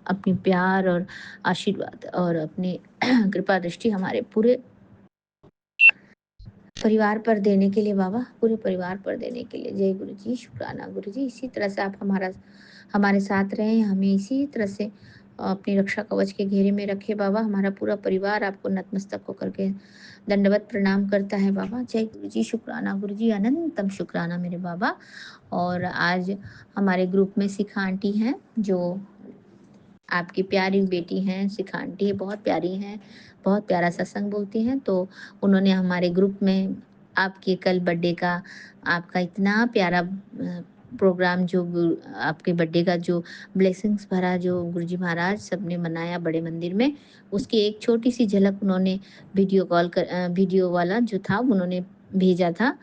अपनी प्यार और आशीर्वाद और अपनी कृपा दृष्टि हमारे पूरे परिवार पर देने के लिए बाबा, पूरे परिवार पर देने के लिए जय गुरु जी, शुक्राना गुरु जी। इसी तरह से आप हमारे साथ रहें, हमें इसी तरह से अपनी रक्षा कवच के घेरे में रखे बाबा। हमारा पूरा परिवार आपको नतमस्तक होकर के दंडवत प्रणाम करता है बाबा। जय गुरु जी, शुक्राना गुरु जी, अनंतम शुक्राना मेरे बाबा। और आज हमारे ग्रुप में शिखा आंटी हैं, जो आपकी प्यारी बेटी हैं। शिखा आंटी बहुत प्यारी हैं, बहुत प्यारा सत्संग बोलती हैं। तो उन्होंने हमारे ग्रुप में आपके कल बर्थडे का, आपका इतना प्यारा प्रोग्राम, जो आपके बर्थडे का जो ब्लेसिंग्स भरा, जो गुरुजी महाराज सबने मनाया बड़े मंदिर में, उसकी एक छोटी सी झलक उन्होंने वीडियो वाला जो था उन्होंने भेजा था।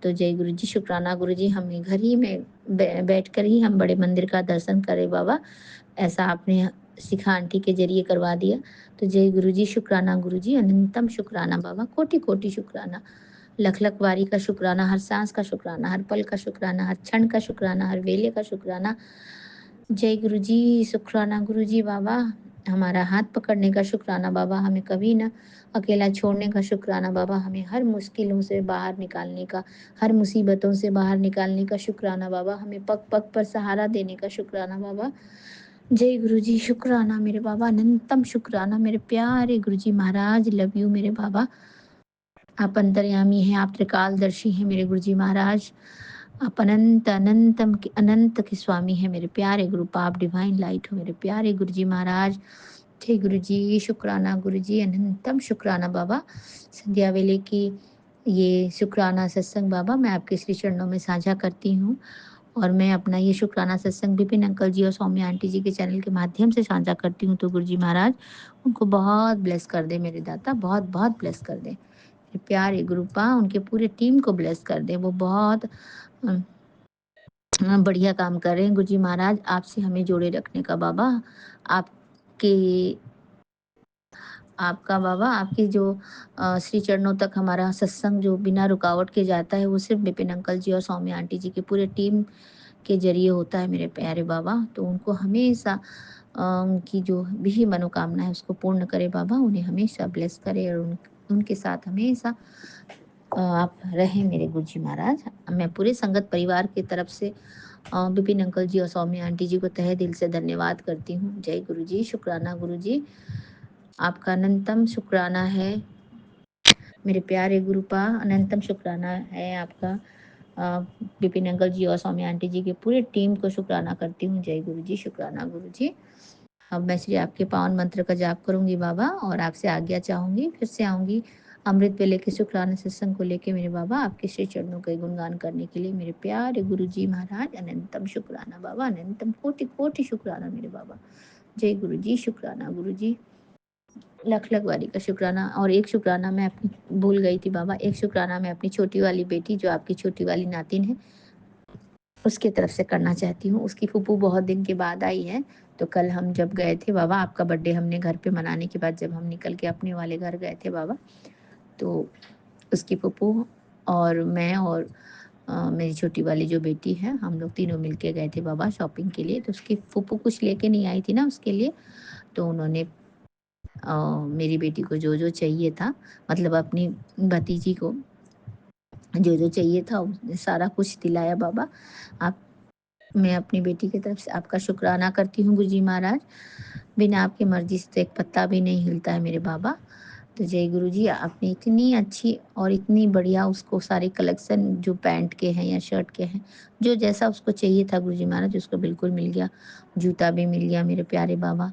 तो जय गुरु जी, शुक्राना गुरु जी। हम घर ही में बैठ कर ही हम बड़े मंदिर का दर्शन करें बाबा, ऐसा आपने शिखा आंटी के जरिए करवा दिया। तो जय गुरु जी, शुक्राना गुरु जी, अनंतम शुक्राना बाबा, कोटि कोटि शुक्राना, लख लख बारी का शुक्राना, हर सांस का शुक्राना, हर पल का शुक्राना, हर क्षण का शुक्राना, हर वेले का शुक्राना। जय गुरु जी, शुक्राना गुरु जी बाबा, हमारा हाथ पकड़ने का शुक्राना बाबा, हमें कभी ना अकेला छोड़ने का शुक्राना बाबा, हमें हर मुश्किलों से बाहर निकालने का, हर मुसीबतों से बाहर निकालने का शुक्राना बाबा, हमें पग पग पर सहारा देने का शुक्राना बाबा। जय गुरु जी, शुक्राना मेरे बाबा, अनंतम शुक्राना मेरे प्यारे गुरु जी महाराज, लव यू मेरे बाबा। आप अंतर्यामी हैं, आप त्रिकालदर्शी हैं मेरे गुरु जी महाराज, आप अनंत अनंतम के अनंत के स्वामी हैं मेरे प्यारे गुरु, आप डिवाइन लाइट हो मेरे प्यारे गुरु जी महाराज। जय गुरु जी, शुक्राना गुरु जी, अनंतम शुक्राना बाबा। संध्या वेले की ये शुक्राना सत्संग बाबा मैं आपके श्री चरणों में साझा करती हूँ, और मैं अपना ये शुक्राना सत्संग विपिन अंकल जी और सौम्या आंटी जी के चैनल के माध्यम से साझा करती हूँ। तो गुरु जी महाराज उनको बहुत ब्लेस कर दे मेरे दाता, बहुत बहुत ब्लेस कर दे मेरे प्यारे गुरु पा, उनके पूरे टीम को ब्लेस कर दे। वो बहुत बढ़िया काम कर रहे हैं गुरु जी महाराज, आपसे हमें जोड़े रखने का बाबा, आपके आपका बाबा, आपकी जो श्री चरणों तक हमारा सत्संग जो बिना रुकावट के जाता है, वो सिर्फ विपिन अंकल जी और सौम्या आंटी जी की पूरे टीम के जरिए होता है मेरे प्यारे बाबा। तो उनको हमेशा उनकी जो भी मनोकामना है उसको पूर्ण करे बाबा, उन्हें हमेशा ब्लेस करे, और उनके साथ हमेशा आप रहें मेरे गुरु जी महाराज। मैं पूरे संगत परिवार की तरफ से विपिन अंकल जी और सौम्या आंटी जी को तहे दिल से धन्यवाद करती हूँ। जय गुरु जी, शुक्राना गुरु जी, आपका अनंतम शुक्राना है मेरे प्यारे गुरुपा, अनंतम शुक्राना है आपका। विपिन अंकल जी और सौम्या आंटी जी के पूरे टीम को शुक्राना करती हूँ। जय गुरु जी, शुक्राना गुरु जी। अब मैं श्री आपके पावन मंत्र का जाप करूंगी बाबा, और आपसे आज्ञा चाहूंगी, फिर से आऊंगी अमृत वेले के शुक्राना सत्संग को लेके मेरे बाबा, आपके श्री चरणों का गुणगान करने के लिए मेरे प्यारे गुरु जी महाराज। अनंतम शुक्राना बाबा, अनंतम कोटि कोटि शुक्राना मेरे बाबा। जय गुरु जी, शुक्राना गुरु जी, लख लख वारी का शुक्राना। और एक शुक्राना मैं अपनी भूल गई थी बाबा, एक शुक्राना मैं अपनी छोटी वाली बेटी, जो आपकी छोटी वाली नातिन है, उसके तरफ से करना चाहती हूँ। उसकी फूफू बहुत दिन के बाद आई है, तो कल हम जब गए थे बाबा, आपका बर्थडे हमने घर पे मनाने के बाद जब हम निकल के अपने वाले घर गए थे बाबा, तो उसकी फूफू और मैं और मेरी छोटी वाली जो बेटी है, हम लोग तीनों मिलके गए थे बाबा शॉपिंग के लिए। तो उसकी फूफू कुछ लेके नहीं आई थी ना उसके लिए, तो उन्होंने मेरी बेटी को जो जो चाहिए था, मतलब अपनी भतीजी को जो जो चाहिए था, उसने सारा कुछ दिलाया बाबा। आप मैं अपनी बेटी की तरफ से आपका शुक्राना करती हूँ गुरु जी महाराज। बिना आपकी मर्जी से तो एक पत्ता भी नहीं हिलता है मेरे बाबा। तो जय गुरु जी, आपने इतनी अच्छी और इतनी बढ़िया उसको सारे कलेक्शन जो पैंट के हैं या शर्ट के हैं, जो जैसा उसको चाहिए था गुरु जी महाराज, उसको बिल्कुल मिल गया। जूता भी मिल गया मेरे प्यारे बाबा।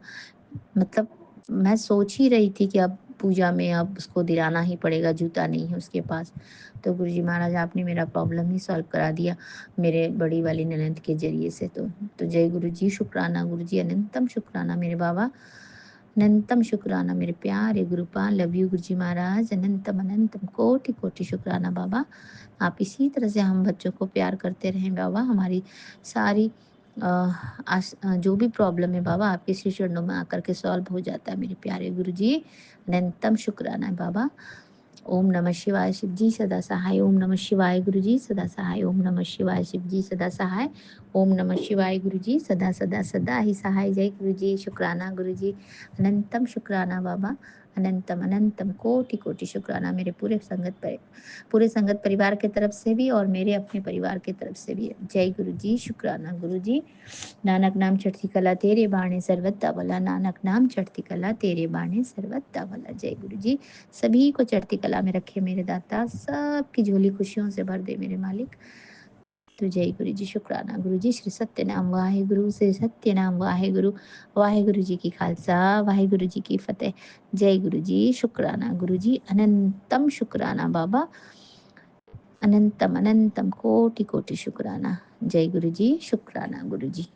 मतलब मैं सोच ही रही थी कि अब पूजा में अब उसको दिलाना ही पड़ेगा, जूता नहीं है उसके पास। तो गुरु जी महाराज आपने मेरा प्रॉब्लम ही सॉल्व करा दिया मेरे बड़ी वाली ननद के जरिए से। तो जय गुरु जी, शुक्राना गुरु जी, अनंतम शुक्राना मेरे बाबा, अनंतम शुक्राना मेरे प्यारे गुरुपा, लव यू गुरु जी महाराज, अनंतम अनंतम कोटि कोटि शुक्राना बाबा। आप इसी तरह से हम बच्चों को प्यार करते रहें बाबा। हमारी सारी जो भी प्रॉब्लम है बाबा, आपके श्री चरणों में आकर के सॉल्व हो जाता है मेरे प्यारे गुरु जी। अनंतम शुक्राना है बाबा। ओम नमः शिवाय, शिव जी सदा सहाय। ओम नमः शिवाय गुरु जी सदा सहाय। ओम नमः शिवाय शिव जी सदा सहाय। ओम नमः शिवाय गुरु जी सदा सदा सदा ही सहाय। जय गुरु जी, शुक्राना गुरु जी, अनंतम शुक्राना बाबा, अनंतम अनंतम कोटि कोटि शुक्राना मेरे पूरे संगत परिवार के तरफ से भी और मेरे अपने परिवार के तरफ से भी। जय गुरु जी, शुक्राना गुरु जी। नानक नाम चढ़ती कला तेरे बाणे सर्वत्ता भला, नानक नाम चढ़ती कला तेरे बाणे सर्वत्ता भला। जय गुरु जी, सभी को चढ़ती कला में रखे मेरे दाता, सबकी झोली खुशियों से भर दे मेरे मालिक। तो जय गुरु जी, शुक्राना गुरु जी। श्री सत्य नाम वाहे गुरु, श्री सत्य नाम वाहे गुरु, वाहे गुरु जी की खालसा, वाहे गुरु जी की फतेह। जय गुरु जी, शुक्राना गुरु जी, अनंतम शुक्राना बाबा, अनंतम अनंतम कोटि कोटि शुक्राना। जय गुरु जी, शुक्राना गुरु जी।